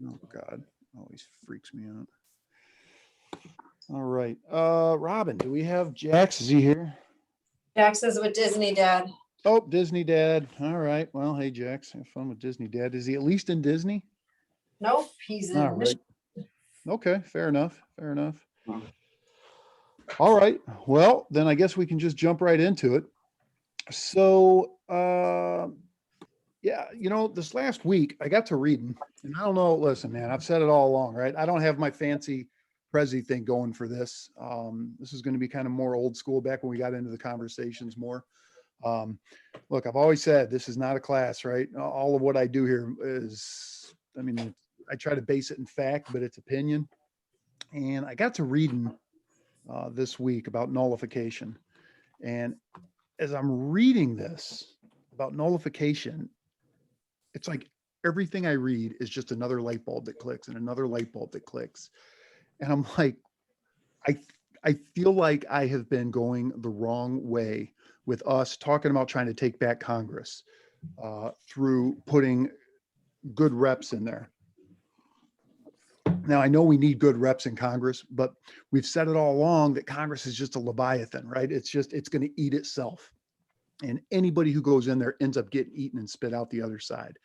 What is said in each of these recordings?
Oh God, always freaks me out. All right. Robin, do we have Jax? Is he here? Jax is with Disney, Dad. Oh, Disney Dad. All right. Well, hey Jax, have fun with Disney Dad. Is he at least in Disney? Nope, he's All in right. Michigan. Okay, fair enough. Fair enough. All right. Well, then I guess we can just jump right into it. So, yeah, this last week I got to reading, and I don't know. Listen, man, I've said it all along, right? I don't have my fancy Prezi thing going for this. This is going to be kind of more old school back when we got into the conversations more. Look, I've always said this is not a class, right? All of what I do here is, I mean, I try to base it in fact, but it's opinion. And I got to reading this week about nullification. And as I'm reading this about nullification, it's like everything I read is just another light bulb that clicks and another light bulb that clicks. And I'm like, I I feel like I have been going the wrong way with us talking about trying to take back Congress through putting good reps in there. Now, I know we need good reps in Congress, but we've said it all along that Congress is just a Leviathan, right? It's going to eat itself. And anybody who goes in there ends up getting eaten and spit out the other side.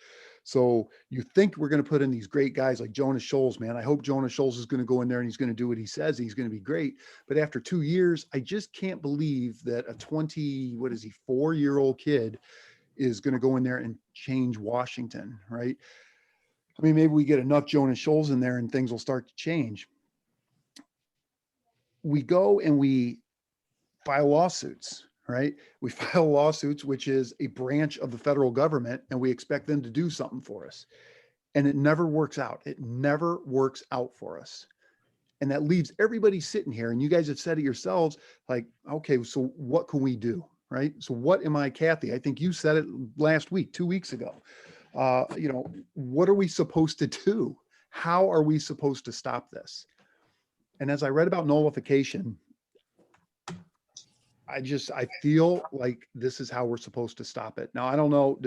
So you think we're going to put in these great guys like Jonas Scholes, man. I hope Jonas Scholes is going to go in there and he's going to do what he says. He's going to be great. But after 2 years, I just can't believe that a 4-year-old kid is going to go in there and change Washington, right? I mean, maybe we get enough Jonas Scholes in there and things will start to change. We go and we file lawsuits, right? We file lawsuits, which is a branch of the federal government, and we expect them to do something for us. And it never works out. It never works out for us. And that leaves everybody sitting here. And you guys have said it yourselves, like, okay, so what can we do? Right? So what am I, Kathy? I think you said it last week, 2 weeks ago. What are we supposed to do? How are we supposed to stop this? And as I read about nullification, I feel like this is how we're supposed to stop it. Now, I don't know,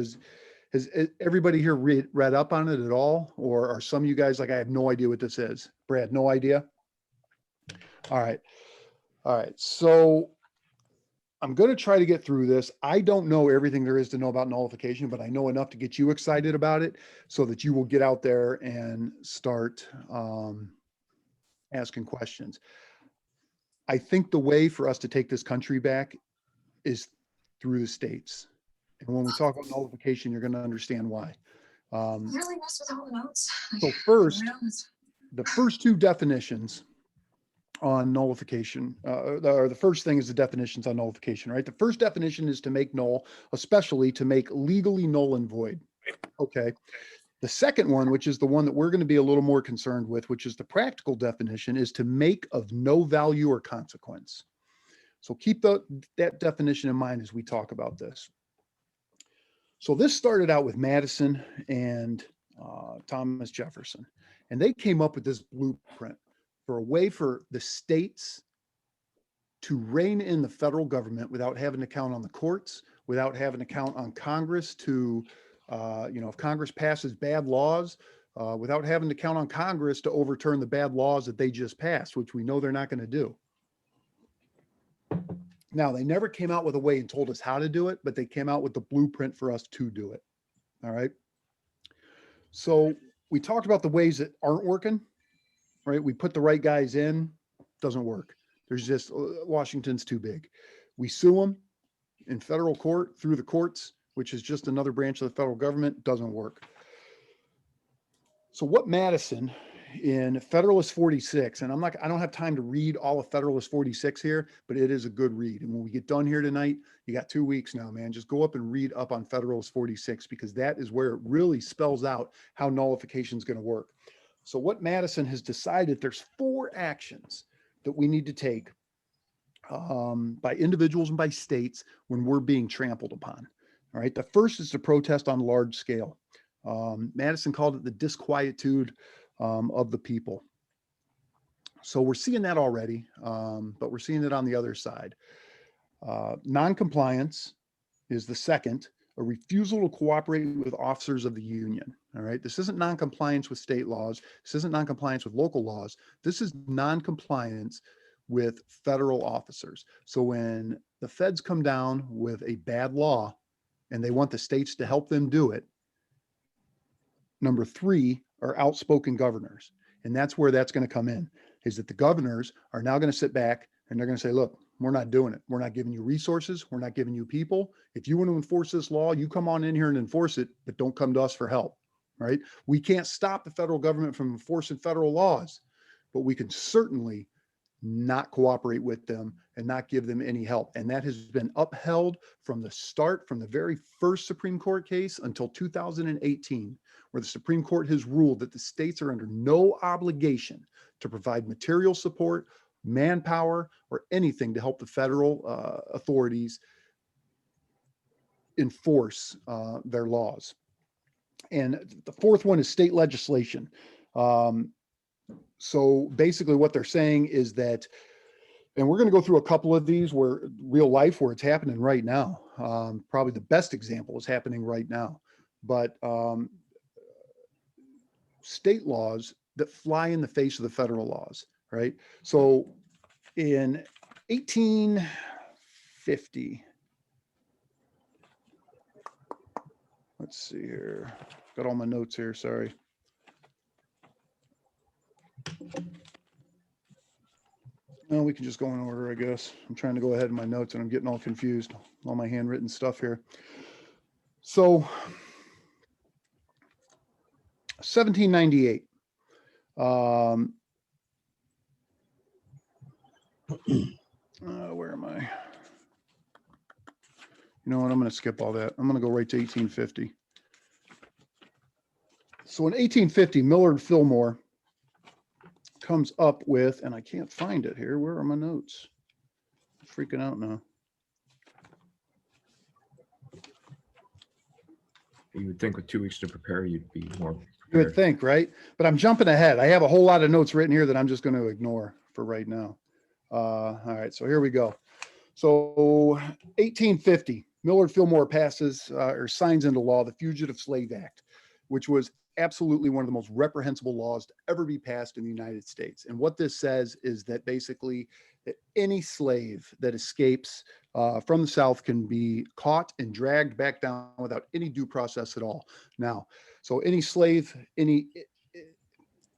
has everybody here read up on it at all? Or are some of you guys like, I have no idea what this is? Brad, no idea? All right. All right. So I'm going to try to get through this. I don't know everything there is to know about nullification, but I know enough to get you excited about it so that you will get out there and start asking questions. I think the way for us to take this country back is through the states. And when we talk about nullification, you're going to understand why. Really mess with all the notes. So first, the first two definitions on nullification, or the first thing is the definitions on nullification, right? The first definition is to make null, especially to make legally null and void. Okay. The second one, which is the one that we're going to be a little more concerned with, which is the practical definition, is to make of no value or consequence. So keep that definition in mind as we talk about this. So this started out with Madison and Thomas Jefferson, and they came up with this blueprint for a way for the states to rein in the federal government without having to count on the courts, without having to count on Congress to, if Congress passes bad laws, without having to count on Congress to overturn the bad laws that they just passed, which we know they're not going to do. Now, they never came out with a way and told us how to do it, but they came out with the blueprint for us to do it. All right. So we talked about the ways that aren't working, right? We put the right guys in, doesn't work. There's just, Washington's too big. We sue them in federal court through the courts, which is just another branch of the federal government, doesn't work. So what Madison in Federalist 46, and I don't have time to read all of Federalist 46 here, but it is a good read. And when we get done here tonight, you got 2 weeks now, man, just go up and read up on Federalist 46, because that is where it really spells out how nullification is going to work. So what Madison has decided, there's 4 actions that we need to take by individuals and by states when we're being trampled upon. All right. The first is to protest on large scale. Madison called it the disquietude of the people. So we're seeing that already, but we're seeing it on the other side. Non-compliance is the second. a refusal to cooperate with officers of the union. All right. This isn't noncompliance with state laws. This isn't noncompliance with local laws. This is noncompliance with federal officers. So when the feds come down with a bad law and they want the states to help them do it, number three are outspoken governors. And that's where that's going to come in, is that the governors are now going to sit back and they're going to say, look, we're not doing it. We're not giving you resources. We're not giving you people. If you want to enforce this law, you come on in here and enforce it, but don't come to us for help, right? We can't stop the federal government from enforcing federal laws, but we can certainly not cooperate with them and not give them any help. And that has been upheld from the start, from the very first Supreme Court case until 2018, where the Supreme Court has ruled that the states are under no obligation to provide material support, manpower, or anything to help the federal authorities enforce their laws. And the fourth one is state legislation. So basically what they're saying is that, and we're going to go through a couple of these where real life, where it's happening right now. Probably the best example is happening right now, but state laws that fly in the face of the federal laws, right? So in 1850, let's see here, got all my notes here, sorry. No, we can just go in order, I guess. I'm trying to go ahead in my notes and I'm getting all confused, all my handwritten stuff here. So 1798, where am I? You know what? I'm going to skip all that. I'm going to go right to 1850. So in 1850, Millard Fillmore comes up with, and I can't find it here. Where are my notes? I'm freaking out now. You would think with 2 weeks to prepare, you'd be more You would think, right? But I'm jumping ahead. I have a whole lot of notes written here that I'm just going to ignore for right now. All right, so here we go. So 1850, Millard Fillmore passes or signs into law the Fugitive Slave Act, which was absolutely one of the most reprehensible laws to ever be passed in the United States. And what this says is that basically that any slave that escapes from the South can be caught and dragged back down without any due process at all. Now, so any slave, any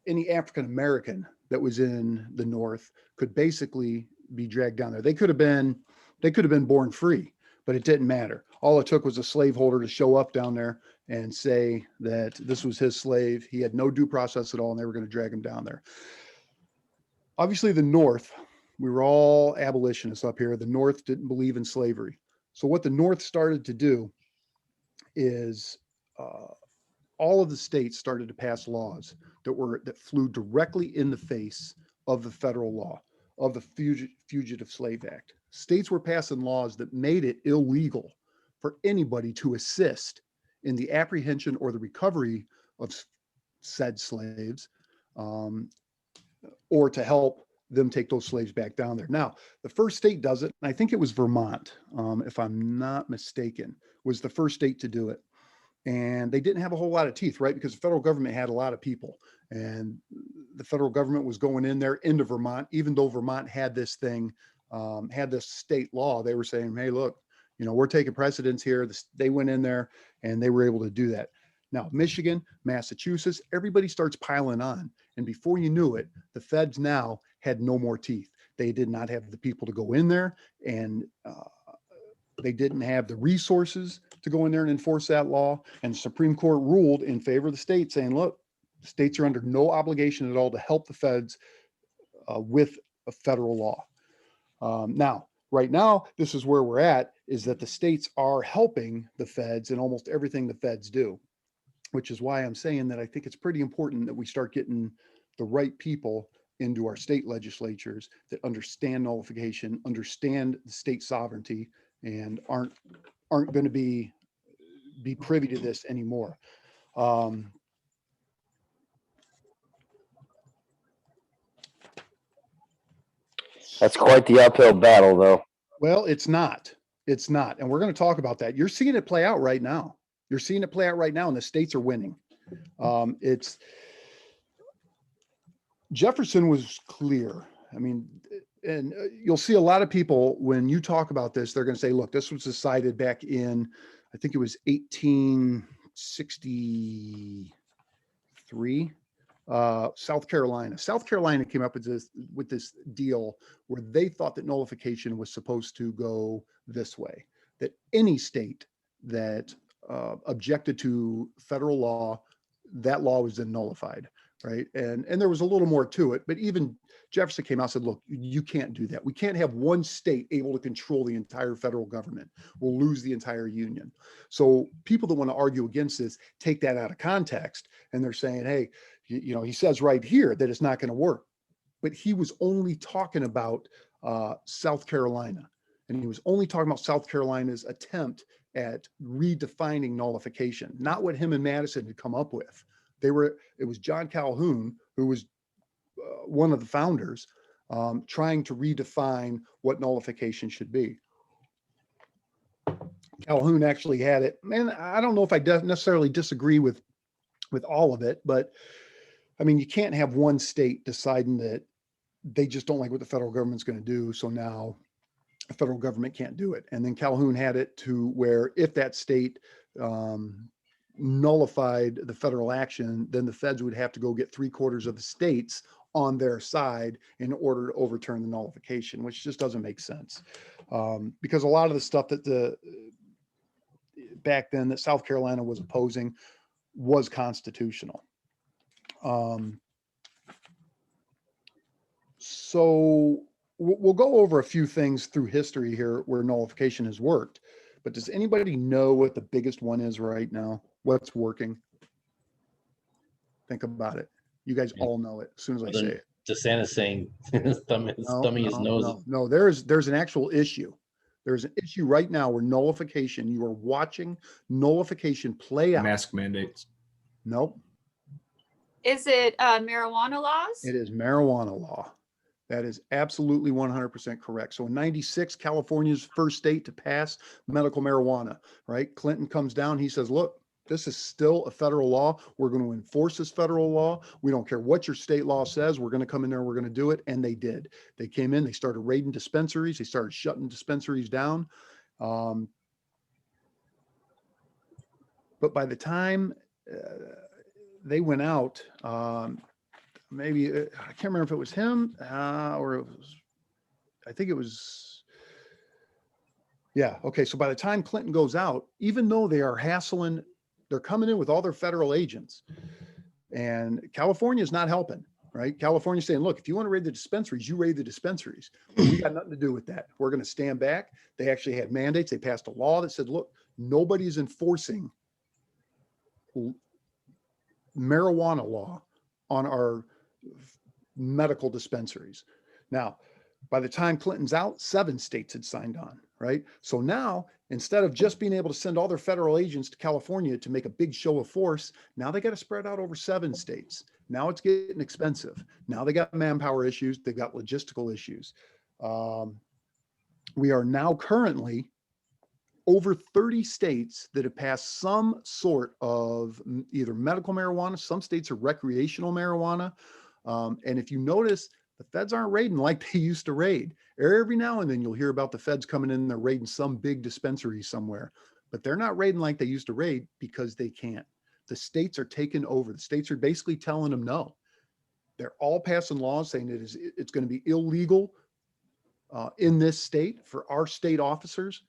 African-American that was in the North could basically be dragged down there. They could have been born free, but it didn't matter. All it took was a slaveholder to show up down there and say that this was his slave. He had no due process at all, and they were going to drag him down there. Obviously, the North, we were all abolitionists up here. The North didn't believe in slavery. So what the North started to do is all of the states started to pass laws that flew directly in the face of the federal law, of the Fugitive Slave Act. States were passing laws that made it illegal for anybody to assist in the apprehension or the recovery of said slaves, or to help them take those slaves back down there. Now, the first state does it, and I think it was Vermont, if I'm not mistaken, was the first state to do it. And they didn't have a whole lot of teeth, right? Because the federal government had a lot of people, and the federal government was going in there into Vermont, even though Vermont had this thing, had this state law. They were saying, hey, look, you know, we're taking precedence here. They went in there and they were able to do that. Now, Michigan, Massachusetts, everybody starts piling on. And before you knew it, the feds now had no more teeth. They did not have the people to go in there, and they didn't have the resources to go in there and enforce that law. And the Supreme Court ruled in favor of the state, saying, look, the states are under no obligation at all to help the feds with a federal law. Now, right now, this is where we're at, is that the states are helping the feds in almost everything the feds do, which is why I'm saying that I think it's pretty important that we start getting the right people into our state legislatures that understand nullification, understand the state sovereignty, and aren't going to be privy to this anymore. That's quite the uphill battle, though. Well, it's not. It's not. And we're going to talk about that. You're seeing it play out right now. You're seeing it play out right now, and the states are winning. It's Jefferson was clear. I mean, and you'll see a lot of people when you talk about this, they're going to say, look, this was decided back in, I think it was 1863, South Carolina. South Carolina came up with this deal where they thought that nullification was supposed to go this way, that any state that objected to federal law, that law was then nullified. Right. And there was a little more to it, but even Jefferson came out and said, look, you can't do that. We can't have one state able to control the entire federal government. We'll lose the entire union. So people that want to argue against this take that out of context, and they're saying, hey, you know, he says right here that it's not going to work. But he was only talking about South Carolina, and he was only talking about South Carolina's attempt at redefining nullification, not what him and Madison had come up with. It was John Calhoun, who was one of the founders, trying to redefine what nullification should be. Calhoun actually had it, and I don't know if I necessarily disagree with all of it, but I mean, you can't have one state deciding that they just don't like what the federal government's going to do, so now the federal government can't do it. And then Calhoun had it to where if that state nullified the federal action, then the feds would have to go get 3/4 of the states on their side in order to overturn the nullification, which just doesn't make sense. Because a lot of the stuff that back then that South Carolina was opposing was constitutional. So we'll go over a few things through history here where nullification has worked, but does anybody know what the biggest one is right now? What's working? Think about it. You guys all know it as soon as I say it. DeSantis saying thumbing his nose. No, there's an actual issue. There's an issue right now where nullification, you are watching nullification play out. Mask mandates. Nope. Is it marijuana laws? It is marijuana law. That is absolutely 100% correct. So in 96, California's first state to pass medical marijuana, right? Clinton comes down, he says, look, this is still a federal law. We're going to enforce this federal law. We don't care what your state law says. We're going to come in there, we're going to do it. And they did. They came in, they started raiding dispensaries. They started shutting dispensaries down. But by the time they went out, maybe, I can't remember if it was him or it was, I think it was, yeah. Okay. So by the time Clinton goes out, even though they are hassling, they're coming in with all their federal agents, and California is not helping, right? California's saying, look, if you want to raid the dispensaries, you raid the dispensaries. We got nothing to do with that. We're going to stand back. They actually had mandates. They passed a law that said, look, nobody's enforcing marijuana law on our medical dispensaries. Now, by the time Clinton's out, 7 states had signed on, right? So now, instead of just being able to send all their federal agents to California to make a big show of force, now they got to spread out over 7 states. Now it's getting expensive. Now they got manpower issues. They've got logistical issues. We are now currently over 30 states that have passed some sort of either medical marijuana. Some states are recreational marijuana. And if you notice, the feds aren't raiding like they used to raid. Every now and then you'll hear about the feds coming in and they're raiding some big dispensary somewhere, but they're not raiding like they used to raid because they can't. The states are taking over. The states are basically telling them no. They're all passing laws saying it's going to be illegal in this state for our state officers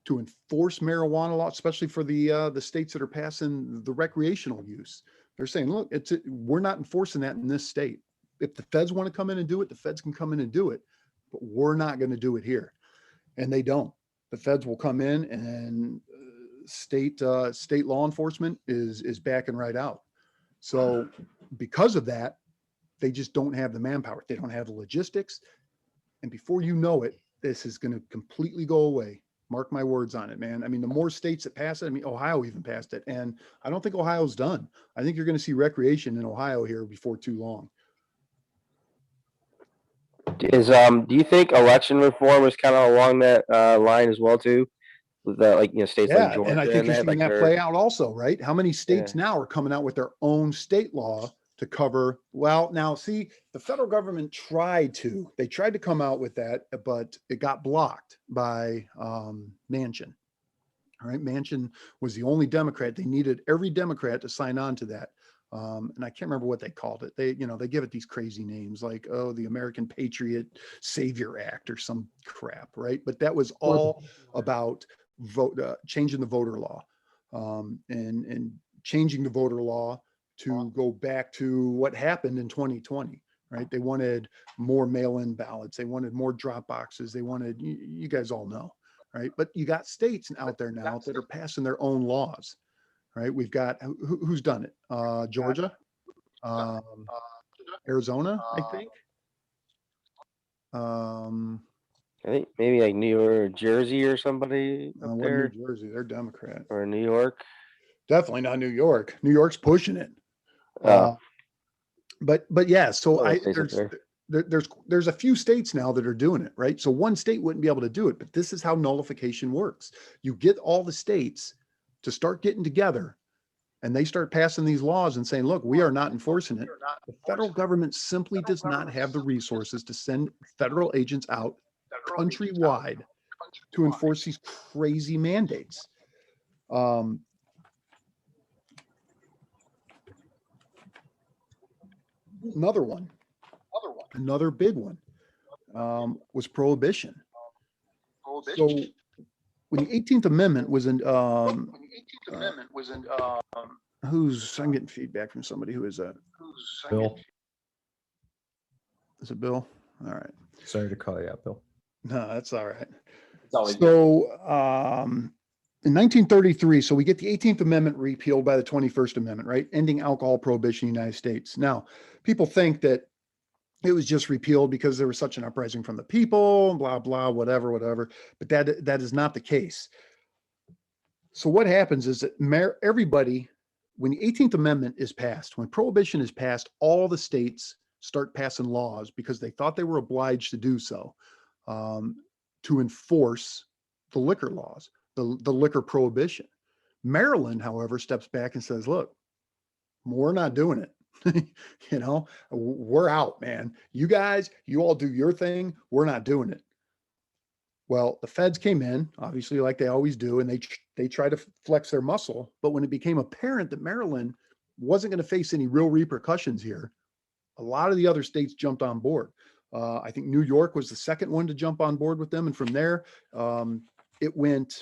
to enforce marijuana law, especially for the states that are passing the recreational use. They're saying, look, we're not enforcing that in this state. If the feds want to come in and do it, the feds can come in and do it, but we're not going to do it here. And they don't. The feds will come in, and state law enforcement is backing right out. So because of that, they just don't have the manpower. They don't have the logistics. And before you know it, this is going to completely go away. Mark my words on it, man. I mean, the more states that pass it, I mean, Ohio even passed it. And I don't think Ohio's done. I think you're going to see recreation in Ohio here before too long. Do you think election reform is kind of along that line as well too? The, like, states like Yeah, Georgia and I think and you're that, seeing like that they're, play out also, right? How many states Yeah. now are coming out with their own state law to cover? Well, now see, the federal government they tried to come out with that, but it got blocked by Manchin. All right, Manchin was the only Democrat. They needed every Democrat to sign on to that. And I can't remember what they called it. They give it these crazy names like, oh, the American Patriot Savior Act or some crap, right? But that was all about changing the voter law, and changing the voter law to go back to what happened in 2020, right? They wanted more mail-in ballots. They wanted more drop boxes. They wanted, you guys all know, right? But you got states out there now that are passing their own laws, right? We've got, who's done it? Georgia, Arizona, I think. I think maybe like New York or Jersey or somebody up What New there, Jersey? They're Democrat. or New York. Definitely not New York. New York's pushing it. Oh, But yeah, so other states up there. there's a few states now that are doing it, right? So one state wouldn't be able to do it, but this is how nullification works. You get all the states to start getting together, and they start passing these laws and saying, look, we are not enforcing it. The federal government simply does not have the resources to send federal agents out countrywide to enforce these crazy mandates. Another big one was prohibition. So when the 18th Amendment was in, I'm getting feedback from somebody. Who is that? Bill, Is it Bill? All right. sorry to call you out, Bill. No, that's all right. It's always good. So in 1933, so we get the 18th Amendment repealed by the 21st Amendment, right? Ending alcohol prohibition in the United States. Now, people think that it was just repealed because there was such an uprising from the people, blah, blah, whatever. But that is not the case. So what happens is that everybody, when the 18th Amendment is passed, when prohibition is passed, all the states start passing laws because they thought they were obliged to do so, to enforce the liquor laws, the liquor prohibition. Maryland, however, steps back and says, look, we're not doing it. We're out, man. You guys, you all do your thing. We're not doing it. Well, the feds came in, obviously, like they always do, and they try to flex their muscle. But when it became apparent that Maryland wasn't going to face any real repercussions here, a lot of the other states jumped on board. I think New York was the second one to jump on board with them. And from there, it went,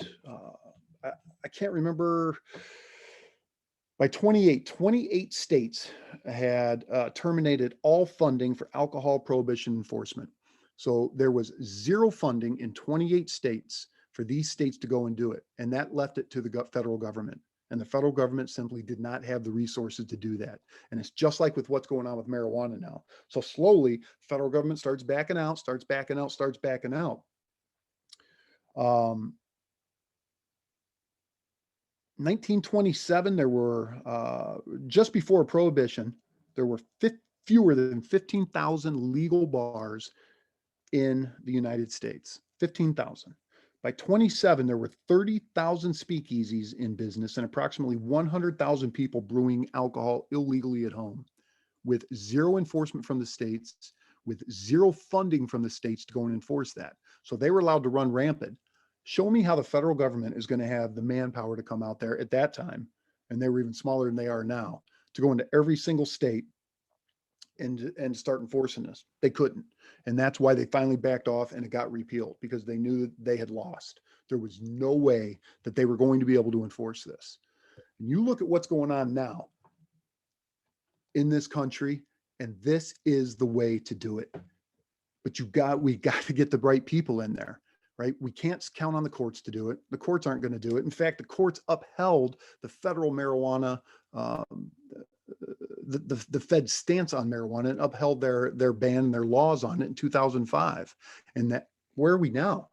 I can't remember. By 28 states had terminated all funding for alcohol prohibition enforcement. So there was zero funding in 28 states for these states to go and do it. And that left it to the federal government. And the federal government simply did not have the resources to do that. And it's just like with what's going on with marijuana now. So slowly, federal government starts backing out. 1927, there were, just before Prohibition, there were fewer than 15,000 legal bars in the United States, 15,000. By 27, there were 30,000 speakeasies in business and approximately 100,000 people brewing alcohol illegally at home, with zero enforcement from the states, with zero funding from the states to go and enforce that. So they were allowed to run rampant. Show me how the federal government is going to have the manpower to come out there at that time, and they were even smaller than they are now, to go into every single state and start enforcing this. They couldn't. And that's why they finally backed off and it got repealed, because they knew that they had lost. There was no way that they were going to be able to enforce this. And you look at what's going on now in this country, and this is the way to do it. But we got to get the right people in there, right? We can't count on the courts to do it. The courts aren't going to do it. In fact, the courts upheld the federal marijuana, the Fed's stance on marijuana, and upheld their ban and their laws on it in 2005. And that, where are we now?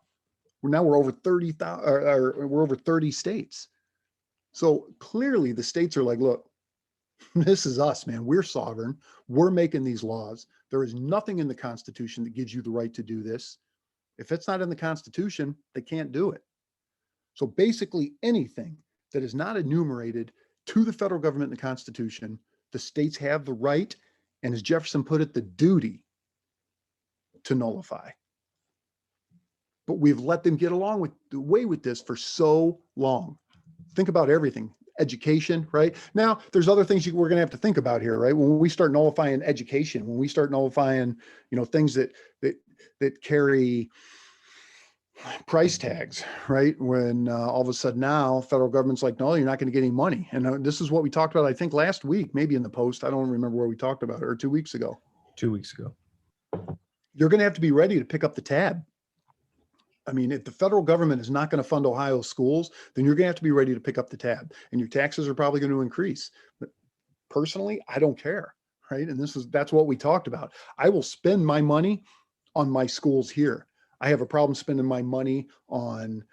We're over 30,000, or we're over 30 states. So clearly the states are like, look, this is us, man. We're sovereign. We're making these laws. There is nothing in the Constitution that gives you the right to do this. If it's not in the Constitution, they can't do it. So basically anything that is not enumerated to the federal government in the Constitution, the states have the right, and as Jefferson put it, the duty to nullify. But we've let them get away with this for so long. Think about everything. Education, right? Now, there's other things we're going to have to think about here, right? When we start nullifying education, when we start nullifying, things that carry price tags, right? When all of a sudden now federal government's like, no, you're not going to get any money. And this is what we talked about, I think last week, maybe in the post. I don't remember where we talked about it, or 2 weeks ago. 2 weeks ago. You're going to have to be ready to pick up the tab. I mean, if the federal government is not going to fund Ohio schools, then you're going to have to be ready to pick up the tab, and your taxes are probably going to increase. But personally, I don't care, right? And that's what we talked about. I will spend my money on my schools here. I have a problem spending my money on,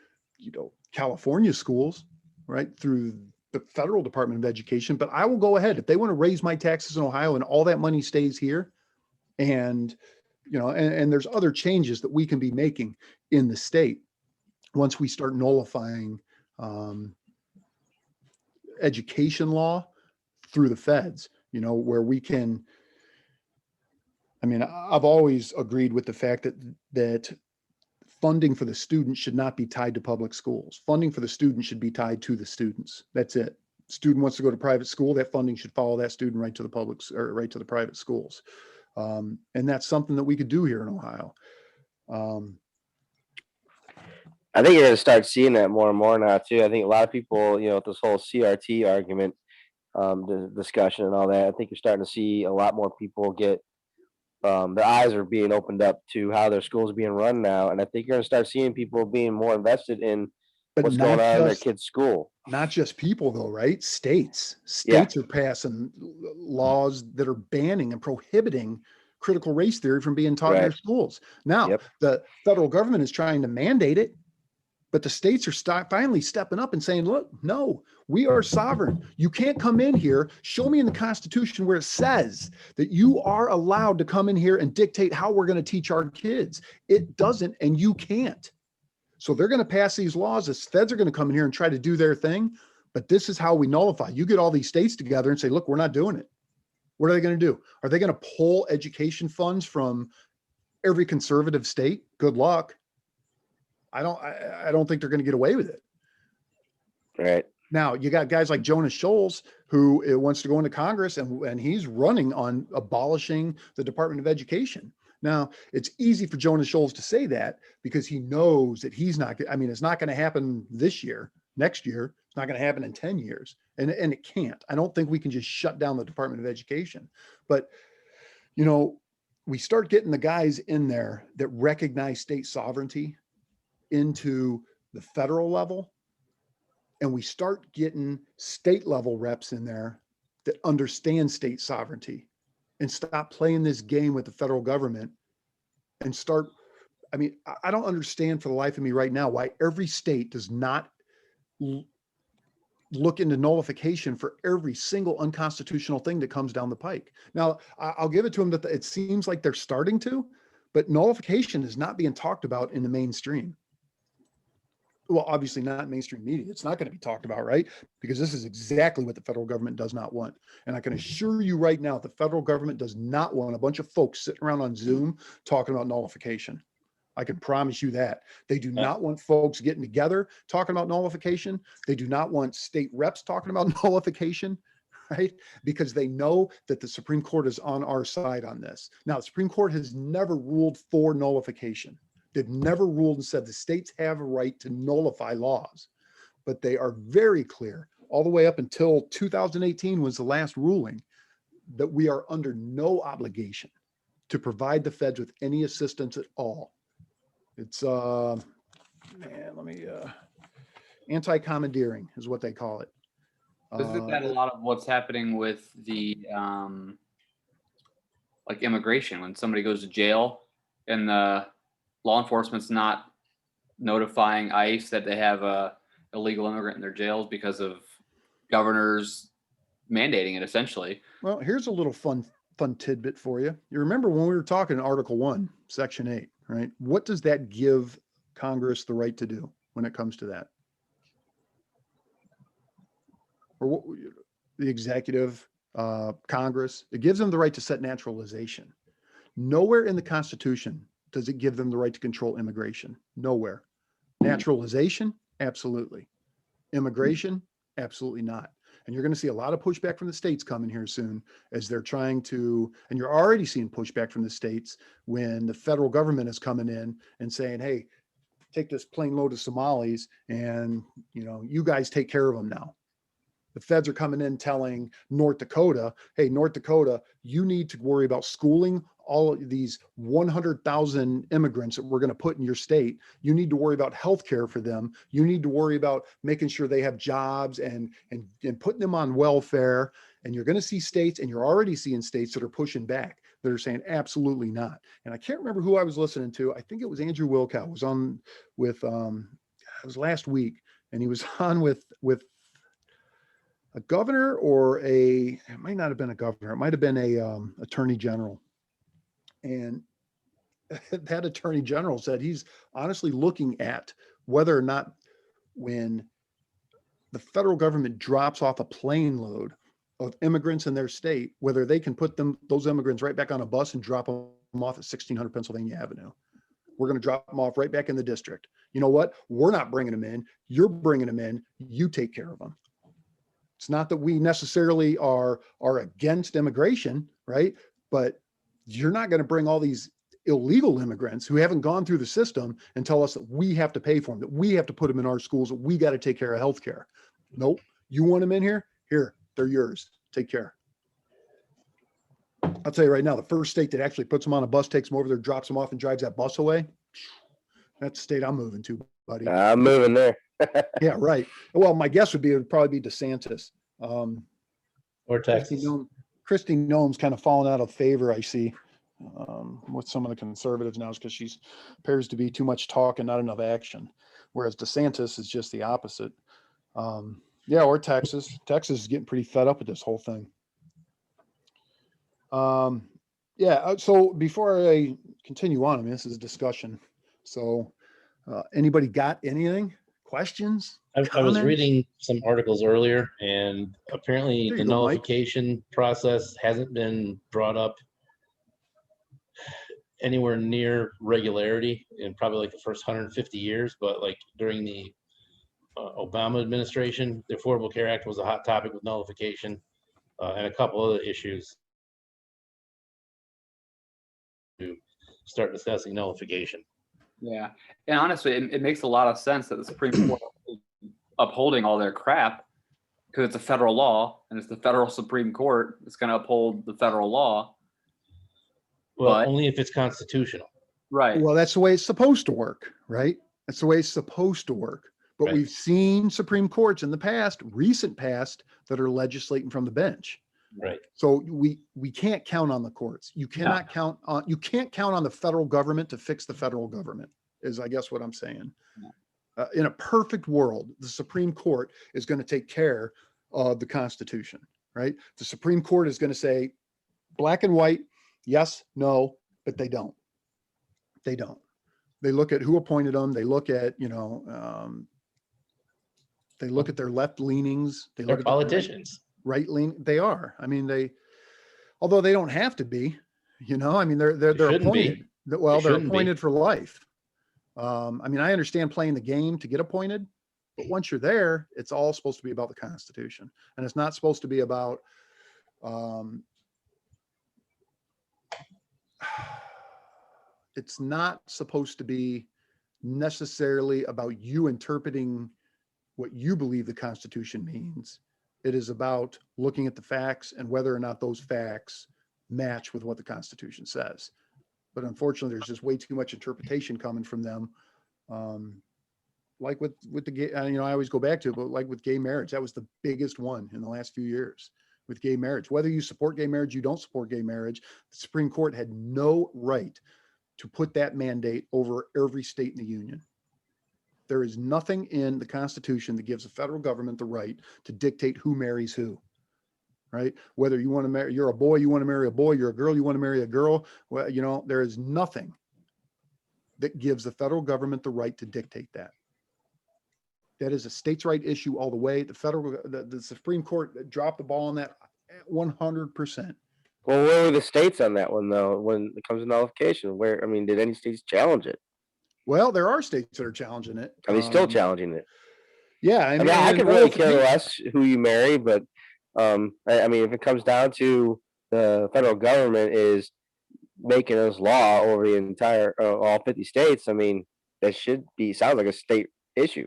California schools, right, through the federal Department of Education. But I will go ahead if they want to raise my taxes in Ohio and all that money stays here, and and there's other changes that we can be making in the state once we start nullifying education law through the feds, where we can. I mean, I've always agreed with the fact that funding for the student should not be tied to public schools. Funding for the student should be tied to the students. That's it. Student wants to go to private school, that funding should follow that student right to the private schools. And that's something that we could do here in Ohio. I think you're going to start seeing that more and more now too. I think a lot of people, with this whole CRT argument, the discussion and all that, I think you're starting to see a lot more people get, their eyes are being opened up to how their schools are being run now. And I think you're going to start seeing people being more invested in But what's going not on in their just kids' school. not just people though, right? States Yeah. are passing laws that are banning and prohibiting critical race theory from being taught in their Right. schools. Now, Yep. the federal government is trying to mandate it, but the states are finally stepping up and saying, look, no, we are sovereign. You can't come in here. Show me in the Constitution where it says that you are allowed to come in here and dictate how we're going to teach our kids. It doesn't, and you can't. So they're going to pass these laws. The feds are going to come in here and try to do their thing. But this is how we nullify. You get all these states together and say, look, we're not doing it. What are they going to do? Are they going to pull education funds from every conservative state? Good luck. I don't think they're going to get away with it. Right. Now you got guys like Jonas Scholes who wants to go into Congress and he's running on abolishing the Department of Education. Now it's easy for Jonas Scholes to say that because he knows that it's not going to happen this year, next year. It's not going to happen in 10 years. And it can't. I don't think we can just shut down the Department of Education. But, we start getting the guys in there that recognize state sovereignty into the federal level. And we start getting state level reps in there that understand state sovereignty and stop playing this game with the federal government and start. I don't understand for the life of me right now why every state does not look into nullification for every single unconstitutional thing that comes down the pike. Now, I'll give it to them that it seems like they're starting to, but nullification is not being talked about in the mainstream. Well, obviously not mainstream media. It's not going to be talked about, right? Because this is exactly what the federal government does not want. And I can assure you right now, the federal government does not want a bunch of folks sitting around on Zoom talking about nullification. I can promise you that. They do not want folks getting together talking about nullification. They do not want state reps talking about nullification, right? Because they know that the Supreme Court is on our side on this. Now, the Supreme Court has never ruled for nullification. They've never ruled and said the states have a right to nullify laws, but they are very clear all the way up until 2018 was the last ruling that we are under no obligation to provide the feds with any assistance at all. It's anti-commandeering is what they call it. Isn't that a lot of what's happening with the like immigration when somebody goes to jail and the law enforcement's not notifying ICE that they have a illegal immigrant in their jails because of governors mandating it essentially. Well, here's a little fun tidbit for you. You remember when we were talking Article 1, Section 8, right? What does that give Congress the right to do when it comes to that? or the executive, Congress, it gives them the right to set naturalization. Nowhere in the Constitution does it give them the right to control immigration. Nowhere. Naturalization, absolutely. Immigration, absolutely not. And you're going to see a lot of pushback from the states coming here soon as they're trying to, and you're already seeing pushback from the states when the federal government is coming in and saying, hey, take this plane load of Somalis and, you guys take care of them now. The feds are coming in telling North Dakota, hey, North Dakota, you need to worry about schooling all of these 100,000 immigrants that we're going to put in your state. You need to worry about healthcare for them. You need to worry about making sure they have jobs and putting them on welfare. And you're going to see states, and you're already seeing states that are pushing back, that are saying absolutely not. And I can't remember who I was listening to. I think it was Andrew Wilkow was on with, it was last week, and he was on with a governor or it might not have been a governor. It might've been a attorney general. And that attorney general said he's honestly looking at whether or not when the federal government drops off a plane load of immigrants in their state, whether they can put those immigrants right back on a bus and drop them off at 1600 Pennsylvania Avenue. We're going to drop them off right back in the district. You know what? We're not bringing them in. You're bringing them in. You take care of them. It's not that we necessarily are against immigration, right? But you're not going to bring all these illegal immigrants who haven't gone through the system and tell us that we have to pay for them, that we have to put them in our schools, that we got to take care of healthcare. Nope. You want them in here? Here, they're yours. Take care. I'll tell you right now, the first state that actually puts them on a bus, takes them over there, drops them off, and drives that bus away, that's the state I'm moving to, buddy. I'm moving there. Yeah, right. Well, my guess would probably be DeSantis. Or Texas. Christy Noem's kind of fallen out of favor, I see, with some of the conservatives now, because she appears to be too much talk and not enough action. Whereas DeSantis is just the opposite. Yeah, or Texas. Texas is getting pretty fed up with this whole thing. Yeah, so before I continue on, I mean, this is a discussion. So anybody got anything? Questions? I was Comments? reading some articles earlier, and apparently There the you go, Mike. nullification process hasn't been brought up anywhere near regularity in probably like the first 150 years. But like during the Obama administration, the Affordable Care Act was a hot topic with nullification and a couple other issues to start discussing nullification. Yeah, and honestly, it makes a lot of sense that the Supreme Court is upholding all their crap because it's a federal law and it's the federal Supreme Court that's going to uphold the federal law. Well, But- only if it's constitutional. Right. Well, that's the way it's supposed to work, right? That's the way it's supposed to work. But Right. we've seen Supreme Courts in the past, recent past, that are legislating from the bench. Right. So we can't count on the courts. You can't count on the federal government to fix the federal government, is I guess what I'm saying. In a perfect world, the Supreme Court is going to take care of the Constitution, right? The Supreme Court is going to say black and white, yes, no, but they don't. They don't. They look at who appointed them. They look at, they look at their left leanings. They They're look at politicians. right lean. They are. I mean, although they don't have to be, I mean, they're shouldn't be. appointed. Well, They they're shouldn't be. appointed for life. I mean, I understand playing the game to get appointed, but once you're there, it's all supposed to be about the Constitution, and it's not supposed to be about, it's not supposed to be necessarily about you interpreting what you believe the Constitution means. It is about looking at the facts and whether or not those facts match with what the Constitution says. But unfortunately, there's just way too much interpretation coming from them. Like with the gay, I always go back to it, but like with gay marriage, that was the biggest one in the last few years with gay marriage. Whether you support gay marriage, you don't support gay marriage, the Supreme Court had no right to put that mandate over every state in the union. There is nothing in the Constitution that gives the federal government the right to dictate who marries who, right? Whether you want to marry, you're a boy, you want to marry a boy, you're a girl, you want to marry a girl. Well, there is nothing that gives the federal government the right to dictate that. That is a states' right issue all the way. The Supreme Court dropped the ball on that 100%. Well, where were the states on that one though? When it comes to nullification, I mean, did any states challenge it? Well, there are states that are challenging it. Are they still challenging it? Yeah, I mean, I could really care less who you marry, but I mean, if it comes down to the federal government is making this law over the entire all 50 states, I mean, that sounds like a state issue.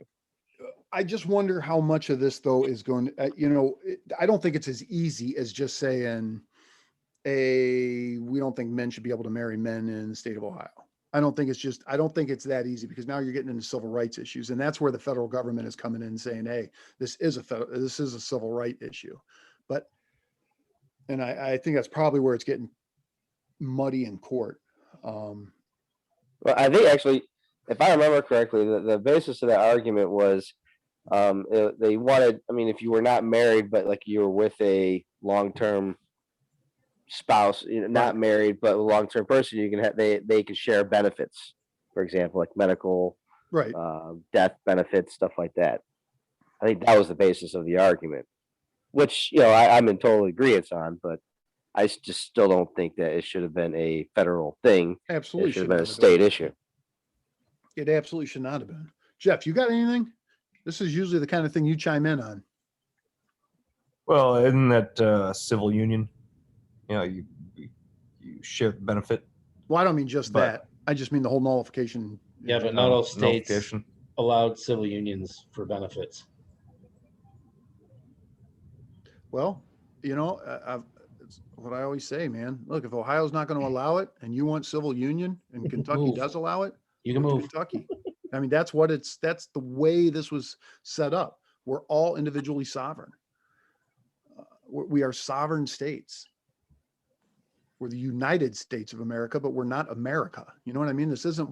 I just wonder how much of this though is going, I don't think it's as easy as just saying, we don't think men should be able to marry men in the state of Ohio. I don't think it's that easy, because now you're getting into civil rights issues, and that's where the federal government is coming in and saying, hey, this is a civil right issue. And I think that's probably where it's getting muddy in court. Well, I think actually, if I remember correctly, the basis of that argument was they wanted, I mean, if you were not married, but like you were with a long-term spouse, not Right. married, but a long-term person, you can have, they can share benefits, for example, like medical, Right. death benefits, stuff like that. I think that was the basis of the argument, which, I'm in total agreement on, but I just still don't think that it should have been a federal thing. Absolutely It should should have been not a have state been. issue. It absolutely should not have been. Jeff, you got anything? This is usually the kind of thing you chime in on. Well, isn't that civil union? You share the benefit. Well, I don't mean just But- that. I just mean the whole nullification. Yeah, but not all states Nullification. allowed civil unions for benefits. Well, it's what I always say, man. Look, if Ohio's not going to allow it and you want civil union and Kentucky Move. does allow it, You can go to move. Kentucky. I mean, that's the way this was set up. We're all individually sovereign. We are sovereign states. We're the United States of America, but we're not America. You know what I mean? This is not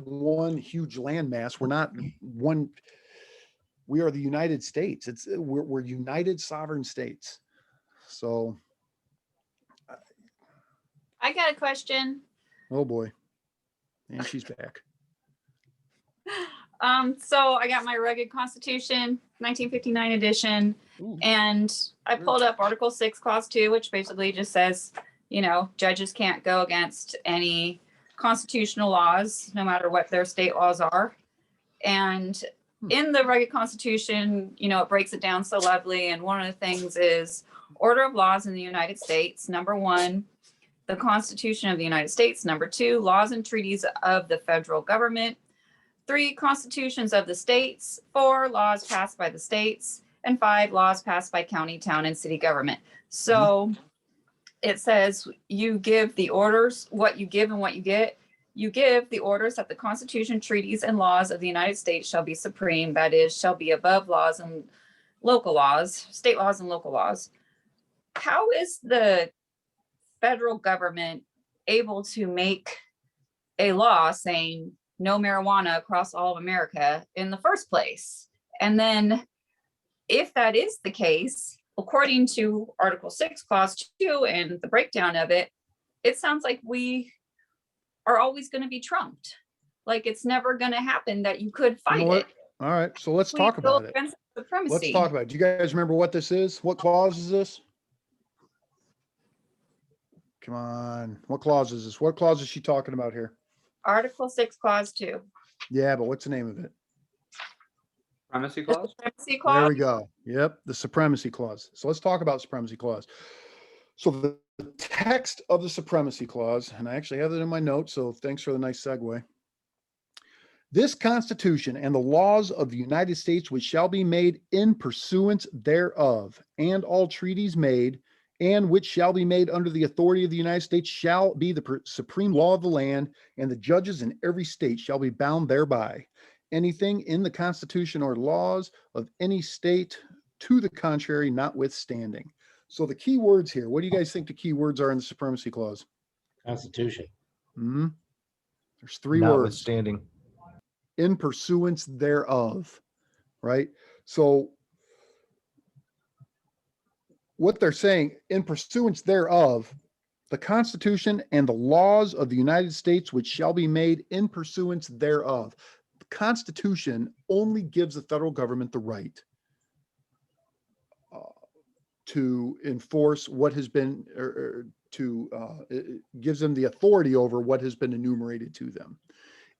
one huge landmass. We're not one. We are the United States. We're united sovereign states. So, I got a question. oh boy. And she's back. So I got my rugged Constitution, 1959 edition, Ooh. and I pulled up Article 6, Clause 2, which basically just says, judges can't go against any constitutional laws, no matter what their state laws are. And in the rugged Constitution, it breaks it down so lovely. And one of the things is order of laws in the United States. Number 1, the Constitution of the United States. Number 2, laws and treaties of the federal government. 3, constitutions of the states. 4, laws passed by the states. And 5, laws passed by county, town, and city government. So it says you give the orders, what you give and what you get. You give the orders that the Constitution, treaties, and laws of the United States shall be supreme, that is, shall be above laws and local laws, state laws and local laws. How is the federal government able to make a law saying no marijuana across all of America in the first place? And then if that is the case, according to Article 6, Clause 2 and the breakdown of it, it sounds like we are always going to be trumped. Like it's never going to happen that you could fight You know what? it. All right. So let's We talk go about it. against supremacy. Let's talk about it. Do you guys remember what this is? What clause is this? Come on. What clause is this? What clause is she talking about here? Article 6, Clause 2. Yeah, but what's the name of it? Primacy The clause? supremacy There clause. we go. Yep, the supremacy clause. So let's talk about supremacy clause. So the text of the supremacy clause, and I actually have it in my notes, so thanks for the nice segue. This Constitution and the laws of the United States which shall be made in pursuance thereof, and all treaties made, and which shall be made under the authority of the United States shall be the supreme law of the land, and the judges in every state shall be bound thereby. Anything in the Constitution or laws of any state to the contrary notwithstanding. So the key words here, what do you guys think the key words are in the supremacy clause? Constitution. There's 3 words. Notwithstanding. In pursuance thereof, right? So what they're saying, in pursuance thereof, the Constitution and the laws of the United States which shall be made in pursuance thereof. The Constitution only gives the federal government the right to enforce what has been, it gives them the authority over what has been enumerated to them.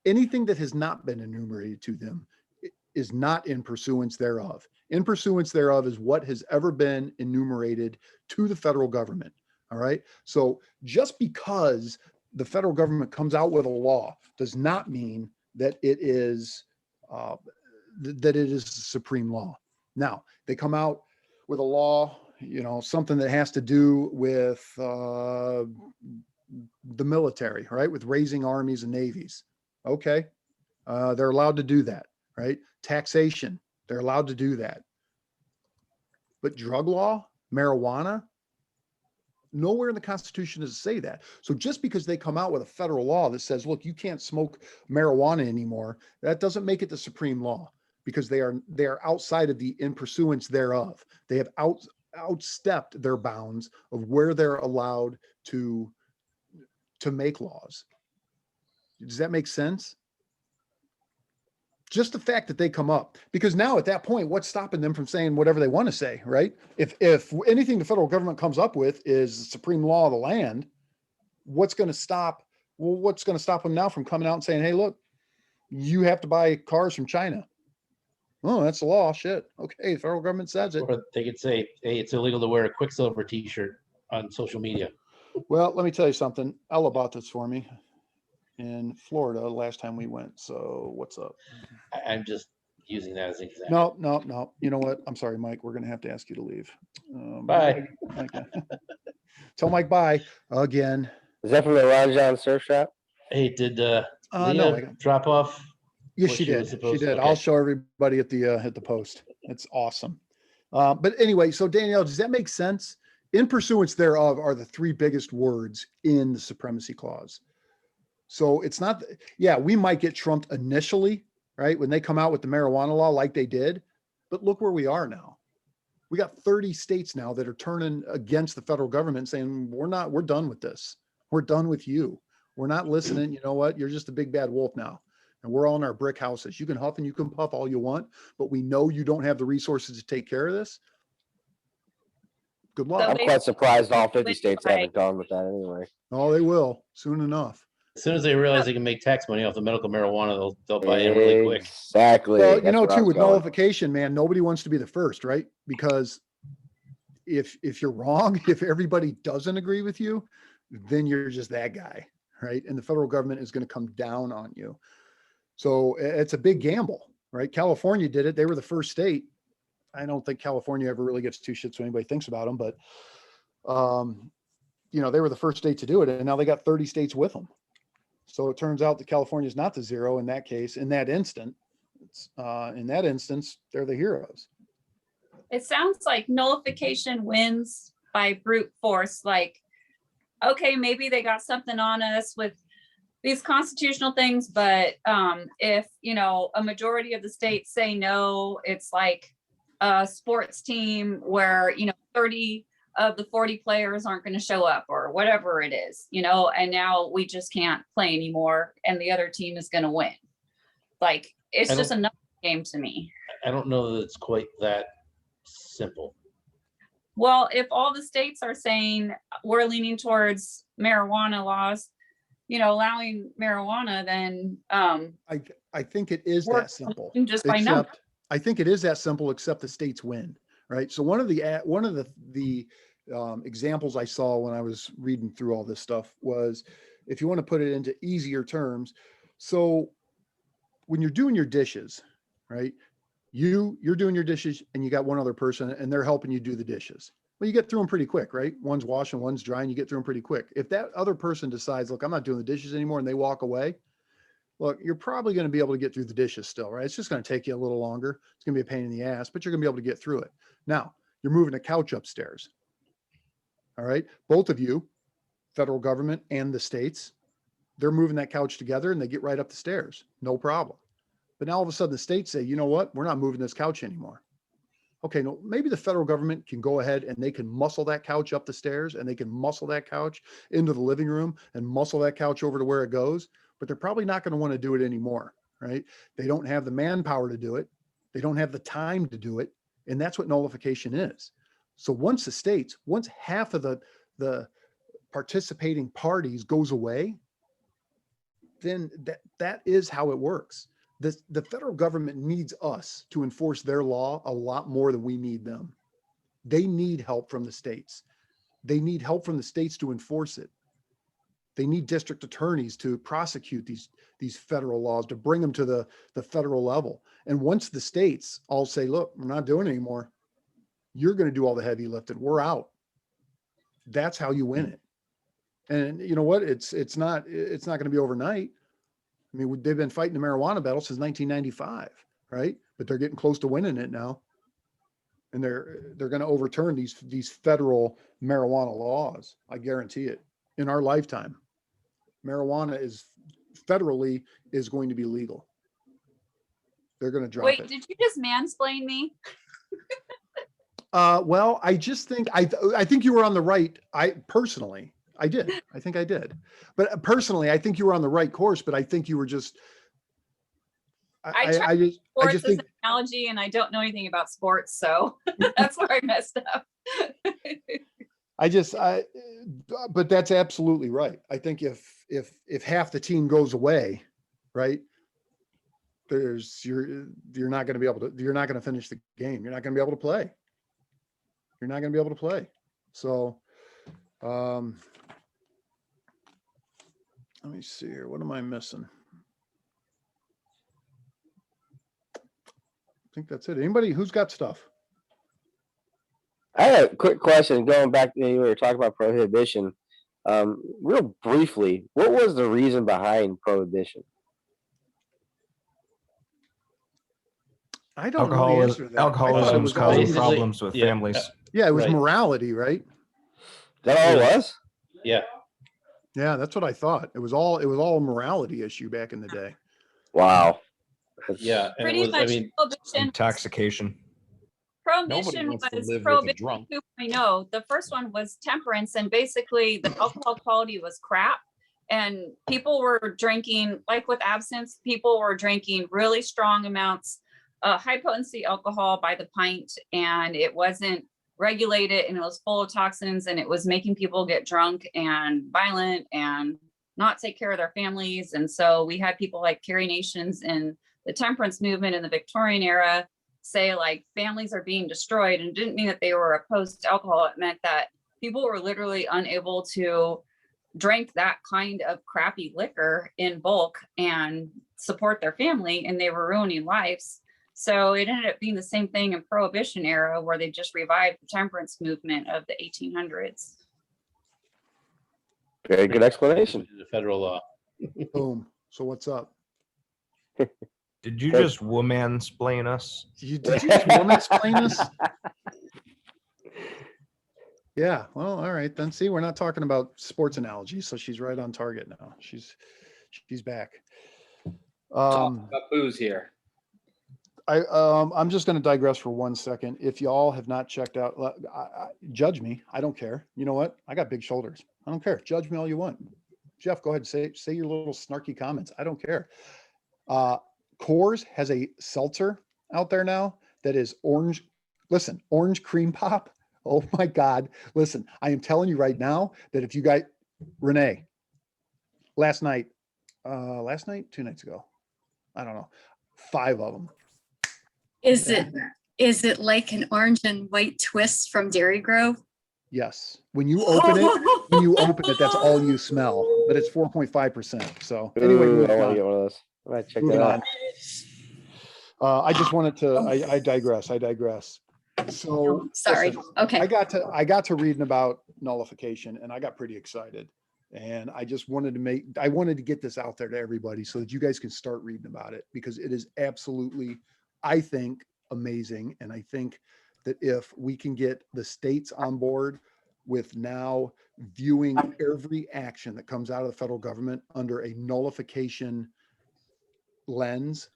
Anything that has not been enumerated to them is not in pursuance thereof. In pursuance thereof is what has ever been enumerated to the federal government. All right. So just because the federal government comes out with a law does not mean that it is that it is the supreme law. Now they come out with a law, something that has to do with the military, right? With raising armies and navies. Okay. They're allowed to do that, right? Taxation, they're allowed to do that. But drug law, marijuana, nowhere in the Constitution does it say that. So just because they come out with a federal law that says, look, you can't smoke marijuana anymore, that doesn't make it the supreme law, because they are outside of the in pursuance thereof. They have outstepped their bounds of where they're allowed to make laws. Does that make sense? Just the fact that they come up, because now at that point, what's stopping them from saying whatever they want to say, right? If anything the federal government comes up with is the supreme law of the land, what's going to stop them now from coming out and saying, hey, look, you have to buy cars from China? Oh, that's the law. Shit. Okay, the federal government says it. Or they could say, hey, it's illegal to wear a Quicksilver t-shirt on social media. Well, let me tell you something. Ella bought this for me in Florida last time we went. So what's up? I'm just using that as an example. No. You know what? I'm sorry, Mike. We're going to have to ask you to leave. Bye. Okay. Tell Mike bye again. Is that from the Ron John Surf Shop? Hey, did No, Leah drop off? Yes, what she she did. was She supposed to? did. Okay. I'll show everybody at the post. It's awesome. But anyway, so Danielle, does that make sense? In pursuance thereof are the three biggest words in the supremacy clause. So it's not, we might get trumped initially, right? When they come out with the marijuana law like they did, but look where we are now. We got 30 states now that are turning against the federal government saying, we're done with this. We're done with you. We're not listening. You know what? You're just a big bad wolf now. And we're all in our brick houses. You can huff and you can puff all you want, but we know you don't have the resources to take care of this. Good luck. So I'm quite surprised all 50 states haven't gone with that anyway. Oh, they will soon enough. As soon as they realize they can make tax money off the medical marijuana, they'll buy in really quick. Exactly. Well, That's where I too, was with going. nullification, man, nobody wants to be the first, right? Because if you're wrong, if everybody doesn't agree with you, then you're just that guy, right? And the federal government is going to come down on you. So it's a big gamble, right? California did it. They were the first state. I don't think California ever really gets two shits when anybody thinks about them, but they were the first state to do it, and now they got 30 states with them. So it turns out that California is not the zero in that case. In that instance, they're the heroes. It sounds like nullification wins by brute force. Like, okay, maybe they got something on us with these constitutional things, but if a majority of the states say no, it's like a sports team where 30 of the 40 players aren't going to show up or whatever it is, and now we just can't play anymore and the other team is going to win. Like, it's just another game to me. I don't know that it's quite that simple. Well, if all the states are saying we're leaning towards marijuana laws, allowing marijuana, then I think it is that simple. Just by number. I think it is that simple, except the states win, right? So one of the examples I saw when I was reading through all this stuff was, if you want to put it into easier terms, so when you're doing your dishes, right? You're doing your dishes and you got one other person and they're helping you do the dishes. Well, you get through them pretty quick, right? One's washing, one's drying, you get through them pretty quick. If that other person decides, look, I'm not doing the dishes anymore, and they walk away, look, you're probably going to be able to get through the dishes still, right? It's just going to take you a little longer. It's going to be a pain in the ass, but you're going to be able to get through it. Now, you're moving a couch upstairs. All right. Both of you, federal government and the states, they're moving that couch together and they get right up the stairs. No problem. But now all of a sudden the states say, you know what? We're not moving this couch anymore. Okay, no, maybe the federal government can go ahead and they can muscle that couch up the stairs and they can muscle that couch into the living room and muscle that couch over to where it goes, but they're probably not going to want to do it anymore, right? They don't have the manpower to do it. They don't have the time to do it. And that's what nullification is. So once half of the participating parties goes away, then that is how it works. The federal government needs us to enforce their law a lot more than we need them. They need help from the states. They need help from the states to enforce it. They need district attorneys to prosecute these federal laws, to bring them to the federal level. And once the states all say, look, we're not doing it anymore, you're going to do all the heavy lifting, we're out. That's how you win it. And you know what? It's not going to be overnight. I mean, they've been fighting the marijuana battle since 1995, right? But they're getting close to winning it now. And they're going to overturn these federal marijuana laws. I guarantee it. In our lifetime, marijuana is federally going to be legal. They're going to drop Wait, it. did you just mansplain me? Well, I just think I think you were on the right. I did. I think I did. But personally, I think you were on the right course. But I think you were just. I Sports just is think an analogy, and I don't know anything about sports, so that's where I messed up. but that's absolutely right. I think if half the team goes away, right, you're not going to finish the game. You're not going to be able to play. You're not going to be able to play. So, let me see here. What am I missing? I think that's it. Anybody who's got stuff? I had a quick question going back to you were talking about prohibition. Real briefly, what was the reason behind prohibition? I don't know the answer to that. I thought it Alcoholism was causing always- Basically, problems with yeah, families. Yeah, it was Right. morality, right? That all it was? Yeah, Yeah, that's what I thought. It was all a morality issue back in the day. Wow. That's- yeah. And it Pretty was, much I mean, prohibition. Intoxication. Prohibition wants to was live with a prohibition drunk. 2.0. The first one was temperance, and basically the alcohol quality was crap. And people were drinking, like with absinthe, people were drinking really strong amounts, high potency alcohol by the pint, and it wasn't regulated, and it was full of toxins, and it was making people get drunk and violent and not take care of their families. And so we had people like Carrie Nations and the temperance movement in the Victorian era say like families are being destroyed, and it didn't mean that they were opposed to alcohol. It meant that people were literally unable to drink that kind of crappy liquor in bulk and support their family, and they were ruining lives. So it ended up being the same thing in Prohibition era, where they just revived the temperance movement of the 1800s. Very good explanation. the federal law. Boom. So what's up? Did you just woman-splain us? Did you just woman-splain us? Yeah. Well, all right then. See, we're not talking about sports analogies, so she's right on target now. She's back. Talk about booze here. I'm just going to digress for 1 second. If y'all have not checked out, judge me. I don't care. You know what? I got big shoulders. I don't care. Judge me all you want. Jeff, go ahead and say your little snarky comments. I don't care. Coors has a seltzer out there now that is orange. Listen, orange cream pop. Oh my God. Listen, I am telling you right now that if you guys, Renee, last night, 2 nights ago, I don't know, 5 of them. Is it like an orange and white twist from Dairy Grove? Yes. When you open it, that's all you smell, but it's 4.5%. So anyway, Ooh, moving I want to on. get one of those. I might check Moving that out. on. I just wanted to, I digress. So Oh, sorry. listen, Okay. I got to reading about nullification, and I got pretty excited. And I just wanted to get this out there to everybody so that you guys can start reading about it, because it is absolutely, I think, amazing. And I think that if we can get the states on board with now viewing every action that comes out of the federal government under a nullification lens,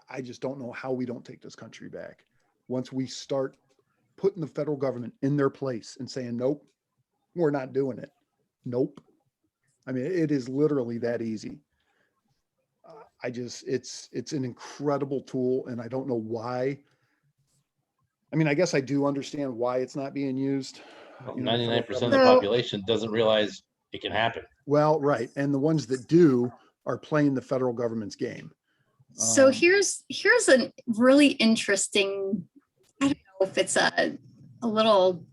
I just don't know how we don't take this country back. Once we start putting the federal government in their place and saying, nope, we're not doing it. Nope. I mean, it is literally that easy. it's an incredible tool, and I don't know why. I mean, I guess I do understand why it's not being used. You know, the federal 99% of the government- So- population doesn't realize it can happen. Well, right. And the ones that do are playing the federal government's game. So Um, here's a really interesting, I don't know if it's a little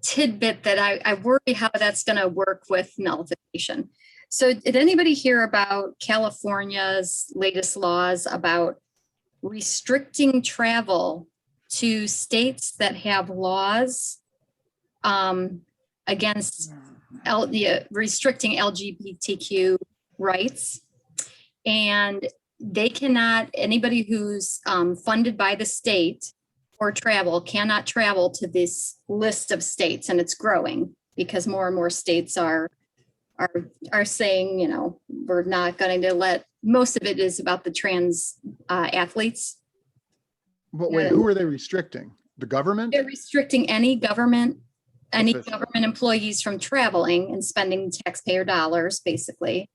tidbit that I worry how that's going to work with nullification. So did anybody hear about California's latest laws about restricting travel to states that have laws against restricting LGBTQ rights? And they cannot, anybody who's funded by the state or travel cannot travel to this list of states, and it's growing because more and more states are saying, you know, we're not going to let, most of it is about the trans athletes. but wait, who are they restricting? The government? They're restricting any government Official. employees from traveling and spending taxpayer dollars, basically,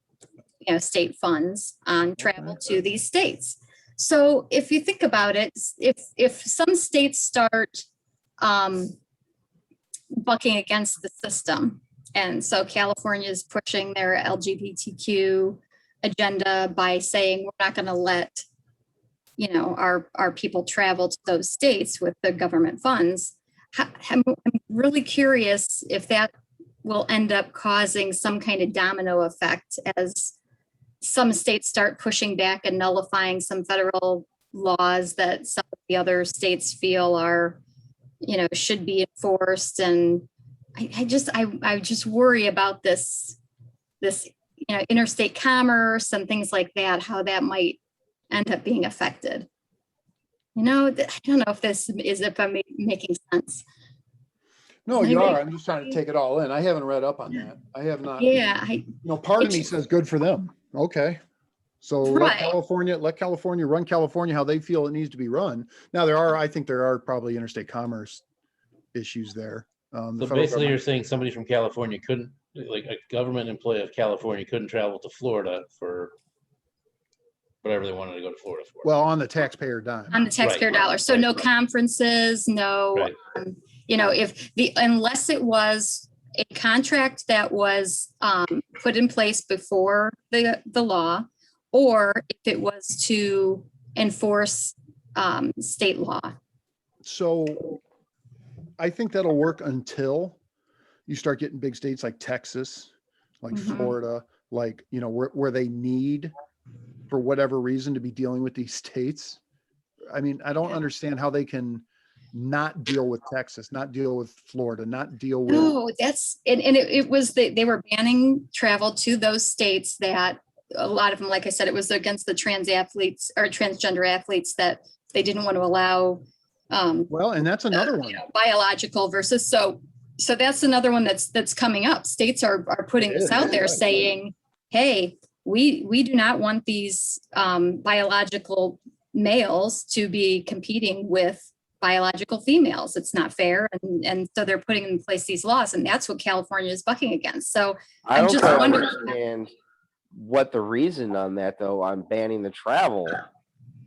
you know, state funds on travel to these states. So if you think about it, if some states start bucking against the system, and so California is pushing their LGBTQ agenda by saying we're not going to let, you know, our people travel to those states with the government funds. I'm really curious if that will end up causing some kind of domino effect as some states start pushing back and nullifying some federal laws that some of the other states feel are, you know, should be enforced. And I just worry about this, you know, interstate commerce and things like that, how that might end up being affected. You know, I don't know if I'm making sense. No, Does you anybody- are. I'm just trying to take it all in. I haven't read up on that. I have not. Yeah, You know, part of me says good for them. Okay. So Right. let California run California how they feel it needs to be run. Now I think there are probably interstate commerce issues there. The So federal basically, you're government- saying somebody from California couldn't, like a government employee of California couldn't travel to Florida for whatever they wanted to go to Florida for. well, on the taxpayer dime. on the taxpayer dollar. So no conferences, no, Right. you know, unless it was a contract that was put in place before the law, or if it was to enforce state law. So I think that'll work until you start getting big states like Texas, like Mhm. Florida, like, you know, where they need, for whatever reason, to be dealing with these states. I mean, I don't Yeah. understand how they can not deal with Texas, not deal with Florida, not deal with, No, that's, and it was, they were banning travel to those states that a lot of them, like I said, it was against the trans athletes or transgender athletes that they didn't want to allow well, and that's another one. you know, biological versus, so that's another one that's coming up. States are putting It this is, out there right. saying, hey, we do not want these biological males to be competing with biological females. It's not fair. And so they're putting in place these laws, and that's what California is bucking against. So I I'm don't just quite wondering- understand what the reason on that though, on banning the travel.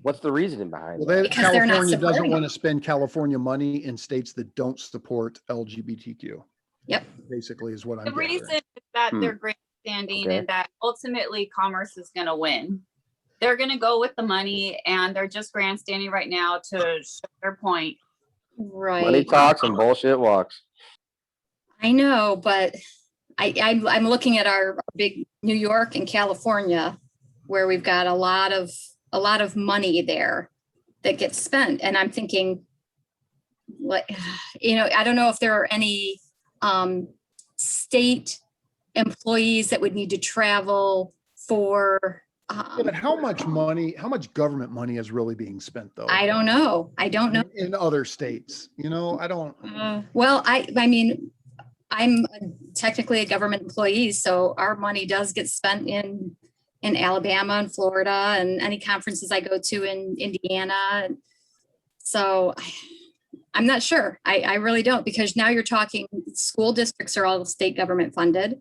What's the reasoning behind Well, that? Because they're not California doesn't supporting want to spend California money in states that don't support LGBTQ. Yep. Basically is what I'm The gathering. reason is that Hmm. they're grandstanding Okay. and that ultimately commerce is going to win. They're going to go with the money, and they're just grandstanding right now to show their point. Money right. talks and bullshit walks. I know, but I'm looking at our big New York and California, where we've got a lot of money there that gets spent, and I'm thinking, like, you know, I don't know if there are any state employees that would need to travel for. Yeah, but how much government money is really being spent though? I don't know. I don't know. In other states, you know, I don't, Well, I mean, I'm technically a government employee, so our money does get spent in Alabama and Florida and any conferences I go to in Indiana. So I'm not sure. I really don't, because now you're talking school districts are all state government funded.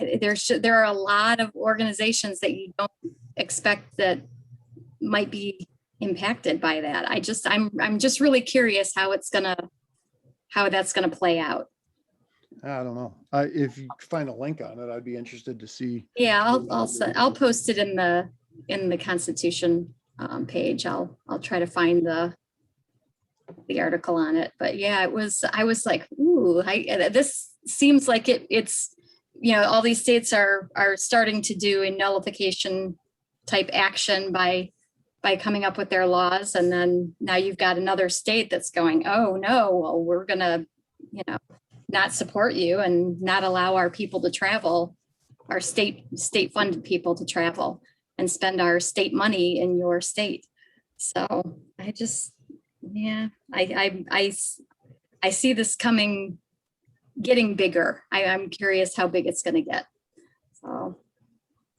there are a lot of organizations that you don't expect that might be impacted by that. I'm just really curious how that's gonna play out. I don't know. If you find a link on it, I'd be interested to see. Yeah, I'll post it in the Constitution page. I'll try to find the article on it. But yeah, I was like, ooh, this seems like it's, all these states are starting to do a nullification type action by coming up with their laws. And then now you've got another state that's going, oh no, well, we're gonna, not support you and not allow our people to travel, our state funded people to travel and spend our state money in your state. So I just, yeah, I see this getting bigger. I'm curious how big it's going to get. So.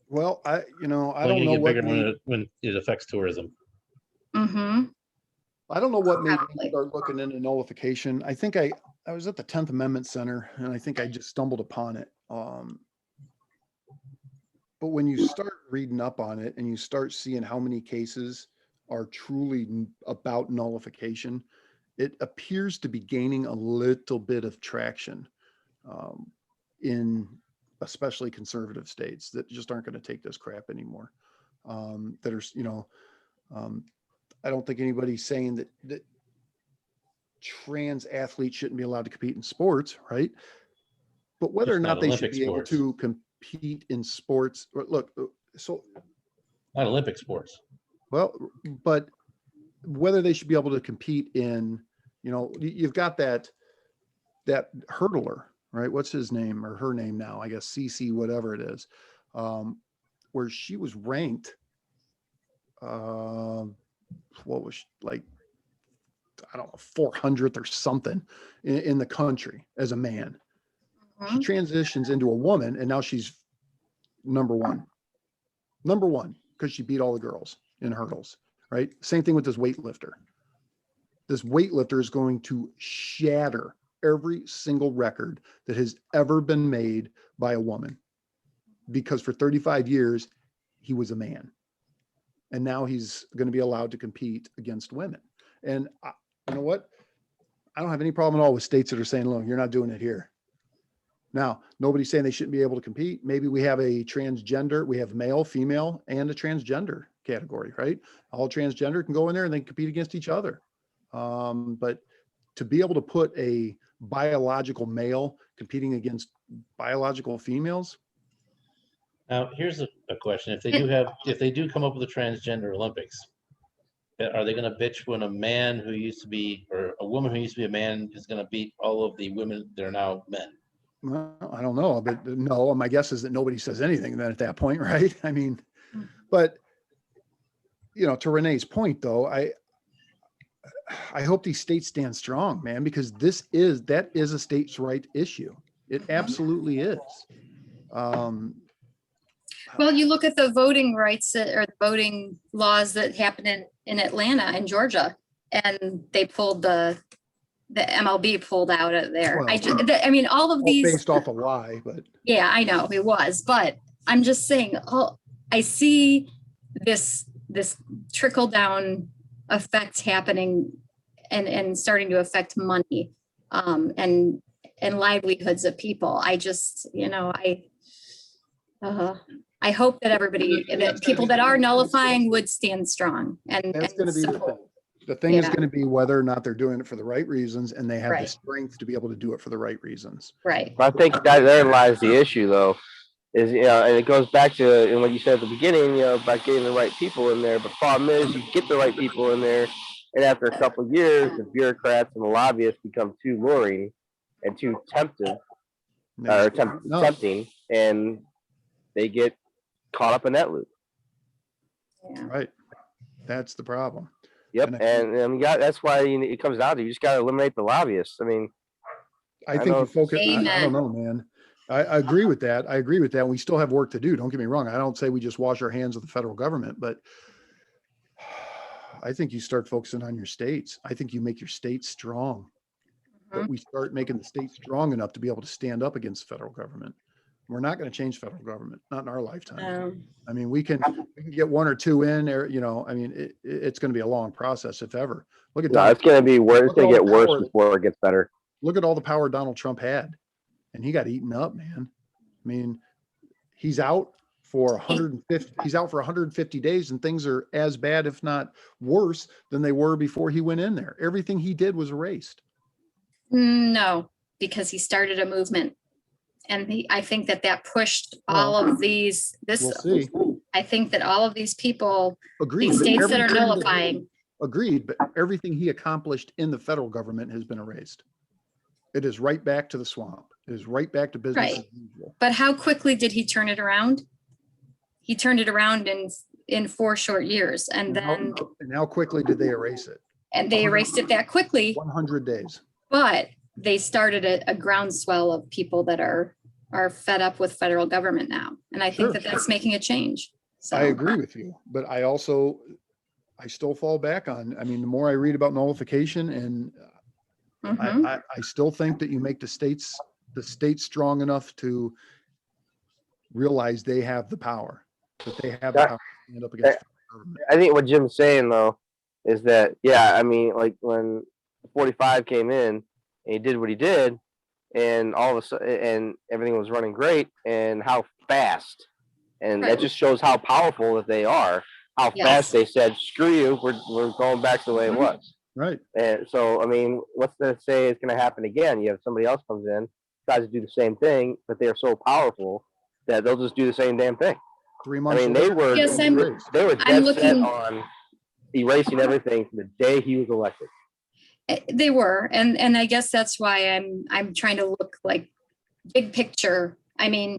Well, I Only don't gonna know get what bigger when it affects tourism. Mm-hmm. I don't know what made me Probably. start looking into nullification. I think I was at the 10th Amendment Center and I think I just stumbled upon it. But when you start reading up on it and you start seeing how many cases are truly about nullification, it appears to be gaining a little bit of traction in especially conservative states that just aren't going to take this crap anymore. That are, I don't think anybody's saying that trans athletes shouldn't be allowed to compete in sports, right? But whether Just or not not they should Olympic be able sports. to compete in sports, look, so, Not Olympic sports. well, but whether they should be able to compete in, you've got that hurdler, right? What's his name or her name now? I guess CC, whatever it is, where she was ranked, what was like, I don't know, 400th or something in the country as a man. She transitions into a woman and now she's number one, because she beat all the girls in hurdles, right? Same thing with this weightlifter. This weightlifter is going to shatter every single record that has ever been made by a woman, because for 35 years, he was a man. And now he's going to be allowed to compete against women. And you know what? I don't have any problem at all with states that are saying, look, you're not doing it here. Now, nobody's saying they shouldn't be able to compete. Maybe we have a transgender, we have male, female, and a transgender category, right? All transgender can go in there and they can compete against each other. But to be able to put a biological male competing against biological females. Now, here's a question. If they do come up with a transgender Olympics, are they going to bitch when a man who used to be, or a woman who used to be a man is going to beat all of the women that are now men? Well, I don't know, but no, my guess is that nobody says anything then at that point, right? I mean, but to Renee's point though, I hope these states stand strong, man, because that is a states' right issue. It absolutely is. Well, you look at the voting rights or the voting laws that happened in Atlanta and Georgia, and they pulled the MLB pulled out of there. Well, I mean, all of these based off a lie, but yeah, I know it was, but I'm just saying, I see this trickle down effect happening and starting to affect money and livelihoods of people. I just, I hope that that people that are nullifying would stand strong and that's going to be the support. thing. The thing is Yeah. going to be whether or not they're doing it for the right reasons and they have the Right. strength to be able to do it for the right reasons. Right. I think that there lies the issue, though, is and it goes back to what you said at the beginning, about getting the right people in there. But the problem is, you get the right people in there, and after a couple of years, the bureaucrats and the lobbyists become too luring and too tempting, and they get caught up in that loop. Yeah. Right. That's the problem. Yep, and that's why it comes down to you just got to eliminate the lobbyists. I mean, I think you focus. I Amen. don't know, man. I agree with that. I agree with that. We still have work to do. Don't get me wrong. I don't say we just wash our hands of the federal government, but I think you start focusing on your states. I think you make your states strong. That we start making the states strong enough to be able to stand up against the federal government. We're not going to change federal government, not in our lifetime. Um, I mean, we can get one or two in there, I mean, it's going to be a long process if ever. Look at No, Donald, it's gonna be worse. It's Look at gonna all get the worse power- before it gets better. look at all the power Donald Trump had, and he got eaten up, man. I mean, he's out for 150, he's out for 150 days and things are as bad, if not worse than they were before he went in there. Everything he did was erased. No, because he started a movement. And I think that pushed all of these, We'll see. I think that all of these people, Agreed. these but states that are everything nullifying, Agreed, but everything he accomplished in the federal government has been erased. It is right back to the swamp. It is right back to business Right. as usual. but how quickly did he turn it around? He turned it around in 4 short years and then, And how quickly did they erase it? and they erased it that quickly, 100 days. but they started a groundswell of people that are fed up with federal government now. And I think Sure. that's making a change. So I agree with you, but I still fall back on, I mean, the more I read about nullification and mhm. I still think that you make the states strong enough to realize they have the power, that they have the Yeah. power to stand up against federal government. I think what Jim's saying though is that, yeah, I mean, like when 45 came in and he did what he did, and all of a sudden, and everything was running great, and how fast, and Right. that just shows how powerful that they are. How Yes. fast they said, "Screw you, we're going back to the way it Mhm. was." Right. And so, I mean, what's to say it's going to happen again? You have somebody else comes in, tries to do the same thing, but they're so powerful that they'll just do the same damn thing. 3 I months. mean, they later, were Yes, it's erased. they were I'm dead set looking- on erasing everything from the day he was elected. They were, and I guess that's why I'm trying to look like big picture. I mean,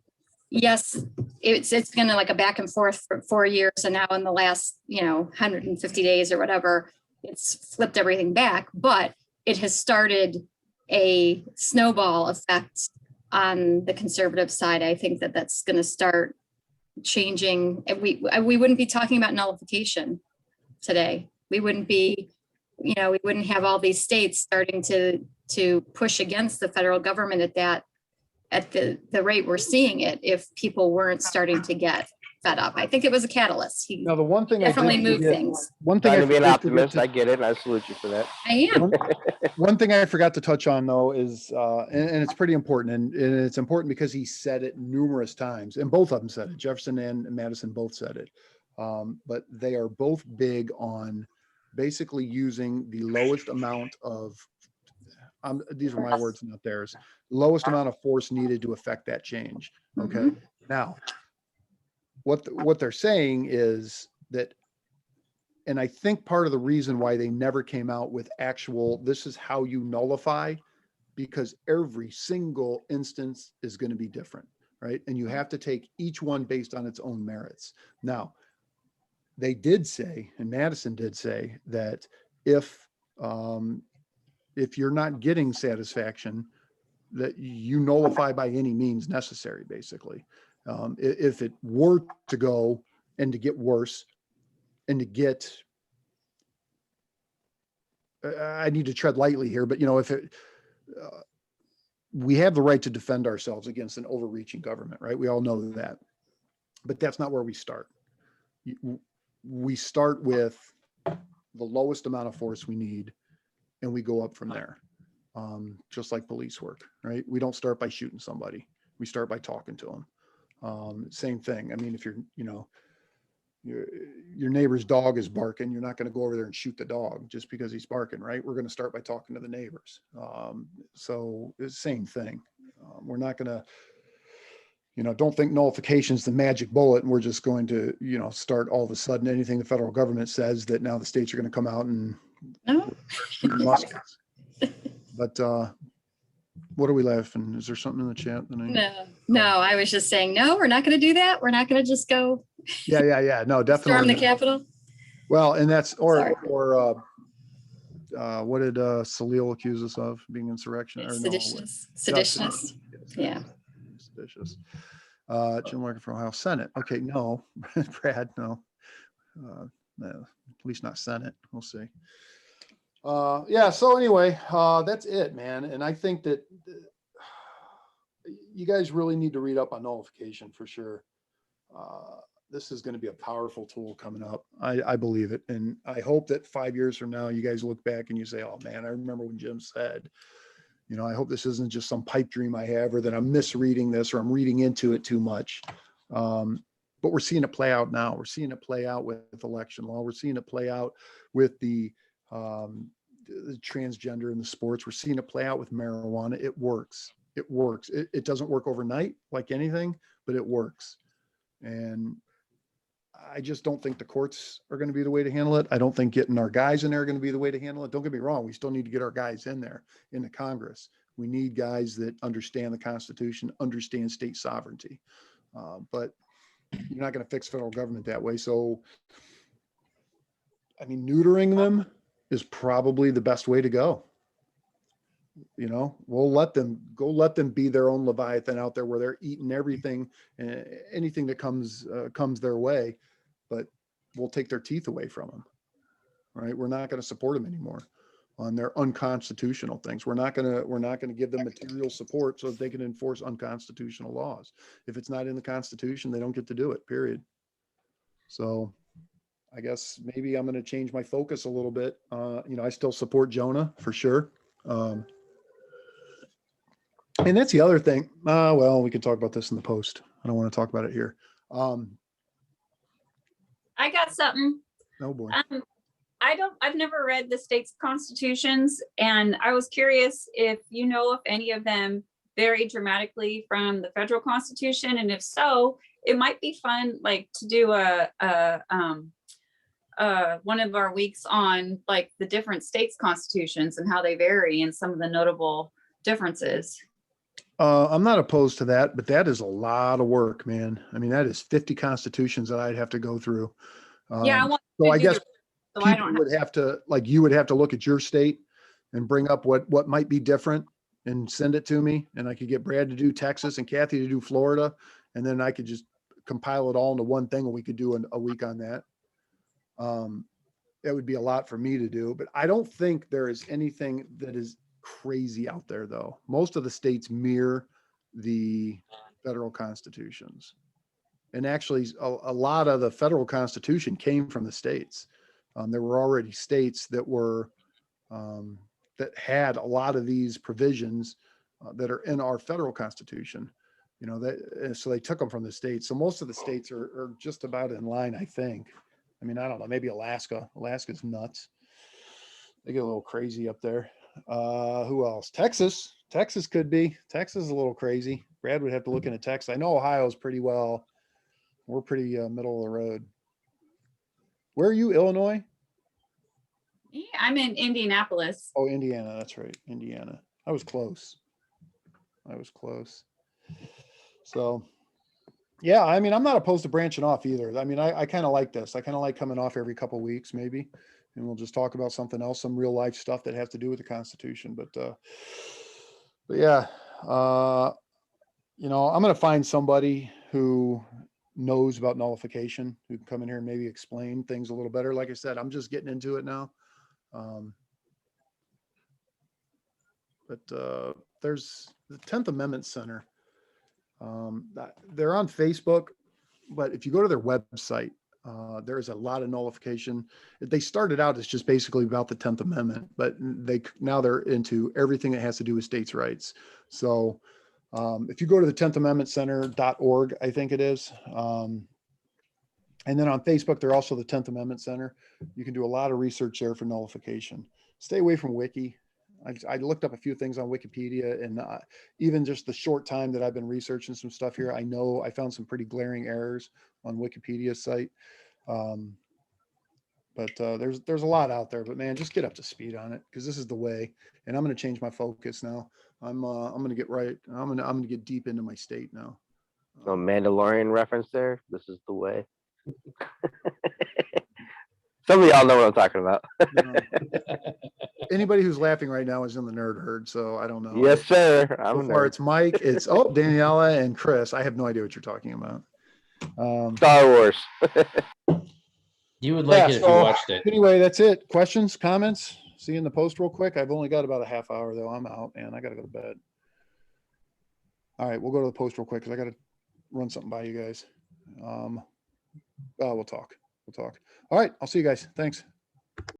yes, it's gonna like a back and forth for 4 years, and now in the last 150 days or whatever, it's flipped everything back. But it has started a snowball effect on the conservative side. I think that's going to start changing. And we wouldn't be talking about nullification today. We wouldn't be. We wouldn't have all these states starting to push against the federal government at the rate we're seeing it if people weren't starting to get fed up. I think it was a catalyst. He Now, the one thing definitely I did moved forget, things. one thing Trying I to be an did forget optimist, to- I get it, and I salute you for that. I am. One thing I forgot to touch on though is, and it's pretty important, and it's important because he said it numerous times, and both of them said it. Jefferson and Madison both said it, but they are both big on basically using the lowest amount of, these are my words, not theirs, lowest amount of force needed to affect that change. Okay, now what they're saying is that. And I think part of the reason why they never came out with actual, this is how you nullify, because every single instance is going to be different, right? And you have to take each one based on its own merits. Now, they did say, and Madison did say, that if you're not getting satisfaction, that you nullify by any means necessary, basically. If it were to go and to get worse, and to get, I need to tread lightly here, but if we have the right to defend ourselves against an overreaching government, right? We all know that, but that's not where we start. We start with the lowest amount of force we need, and we go up from there. Just like police work, right? We don't start by shooting somebody. We start by talking to them. Same thing. I mean, if your neighbor's dog is barking, you're not going to go over there and shoot the dog just because he's barking, right? We're going to start by talking to the neighbors. So it's the same thing. We're not going to, don't think nullification is the magic bullet and we're just going to, start all of a sudden anything the federal government says that now the states are going to come out and No. shoot muskets. But what are we laughing? Is there something in the chat? No, I was just saying, no, we're not going to do that. We're not going to just go Yeah. No, definitely. storm the Capitol. Well, and that's, Sorry. or what did Salil accuse us of? Being insurrection? Or no, Seditionists. Yeah. Seditious. Jim Larkin from Ohio Senate. Okay, no, Brad, no. No, at least not Senate. We'll see. Yeah, so anyway, that's it, man. And I think that, you guys really need to read up on nullification for sure. This is going to be a powerful tool coming up. I believe it. And I hope that 5 years from now, you guys look back and you say, oh man, I remember when Jim said, you know, I hope this isn't just some pipe dream I have, or that I'm misreading this, or I'm reading into it too much. But we're seeing it play out now. We're seeing it play out with election law. We're seeing it play out with the transgender in the sports. We're seeing it play out with marijuana. It works. It works. It doesn't work overnight like anything, but it works. And I just don't think the courts are going to be the way to handle it. I don't think getting our guys in there are going to be the way to handle it. Don't get me wrong. We still need to get our guys in there in the Congress. We need guys that understand the Constitution, understand state sovereignty. But you're not going to fix federal government that way. So, I mean, neutering them is probably the best way to go. You know, we'll let them be their own Leviathan out there where they're eating everything, anything that comes their way, but we'll take their teeth away from them. Right. We're not going to support them anymore on their unconstitutional things. We're not going to give them material support so that they can enforce unconstitutional laws. If it's not in the Constitution, they don't get to do it, period. So I guess maybe I'm going to change my focus a little bit. You know, I still support Jonah for sure. And that's the other thing. Well, we can talk about this in the post. I don't want to talk about it here. I got something. Oh boy. I've never read the state's constitutions, and I was curious if you know if any of them vary dramatically from the federal constitution, and if so, it might be fun, like to do one of our weeks on like the different states' constitutions and how they vary and some of the notable differences. I'm not opposed to that, but that is a lot of work, man. I mean, that is 50 constitutions that I'd have to go through. Yeah, I want so to I do guess so I people don't would have to, like, you would have to look at your state and bring up what might be different and send it to me. And I could get Brad to do Texas and Kathy to do Florida. And then I could just compile it all into one thing and we could do a week on that. That would be a lot for me to do, but I don't think there is anything that is crazy out there though. Most of the states mirror the federal constitutions. And actually a lot of the federal constitution came from the states. There were already states that were, that had a lot of these provisions that are in our federal constitution, you know, so they took them from the states. So most of the states are just about in line, I think. I mean, I don't know, maybe Alaska's nuts. They get a little crazy up there. Who else? Texas could be. Texas is a little crazy. Brad would have to look into Texas. I know Ohio's pretty well. We're pretty middle of the road. Where are you, Illinois? Yeah, I'm in Indianapolis. Oh, Indiana. That's right. Indiana. I was close. So, yeah, I mean, I'm not opposed to branching off either. I mean, I kind of like this. I kind of like coming off every couple of weeks, maybe, and we'll just talk about something else, some real life stuff that has to do with the Constitution. But yeah, you know, I'm going to find somebody who knows about nullification, who can come in here and maybe explain things a little better. Like I said, I'm just getting into it now. But there's the 10th Amendment Center. They're on Facebook, but if you go to their website, there's a lot of nullification. They started out as just basically about the 10th Amendment, but now they're into everything that has to do with states' rights. So if you go to the 10th Amendment Center.org, I think it is. And then on Facebook, they're also the 10th Amendment Center. You can do a lot of research there for nullification. Stay away from Wiki. I looked up a few things on Wikipedia, and even just the short time that I've been researching some stuff here, I know I found some pretty glaring errors on Wikipedia's site. But there's a lot out there, but man, just get up to speed on it, because this is the way. And I'm going to change my focus now. I'm going to get right. I'm going to get deep into my state now. A Mandalorian reference there. This is the way. Some of y'all know what I'm talking about. Anybody who's laughing right now is in the nerd herd, so I don't know. Yes, sir. I'm a So far, nerd. it's Mike. It's Daniela and Chris. I have no idea what you're talking about. Star Wars. You would like it if you watched it. Anyway, that's it. Questions, comments? See you in the post real quick. I've only got about a half hour though. I'm out, man. I got to go to bed. All right, we'll go to the post real quick because I got to run something by you guys. We'll talk. All right, I'll see you guys. Thanks.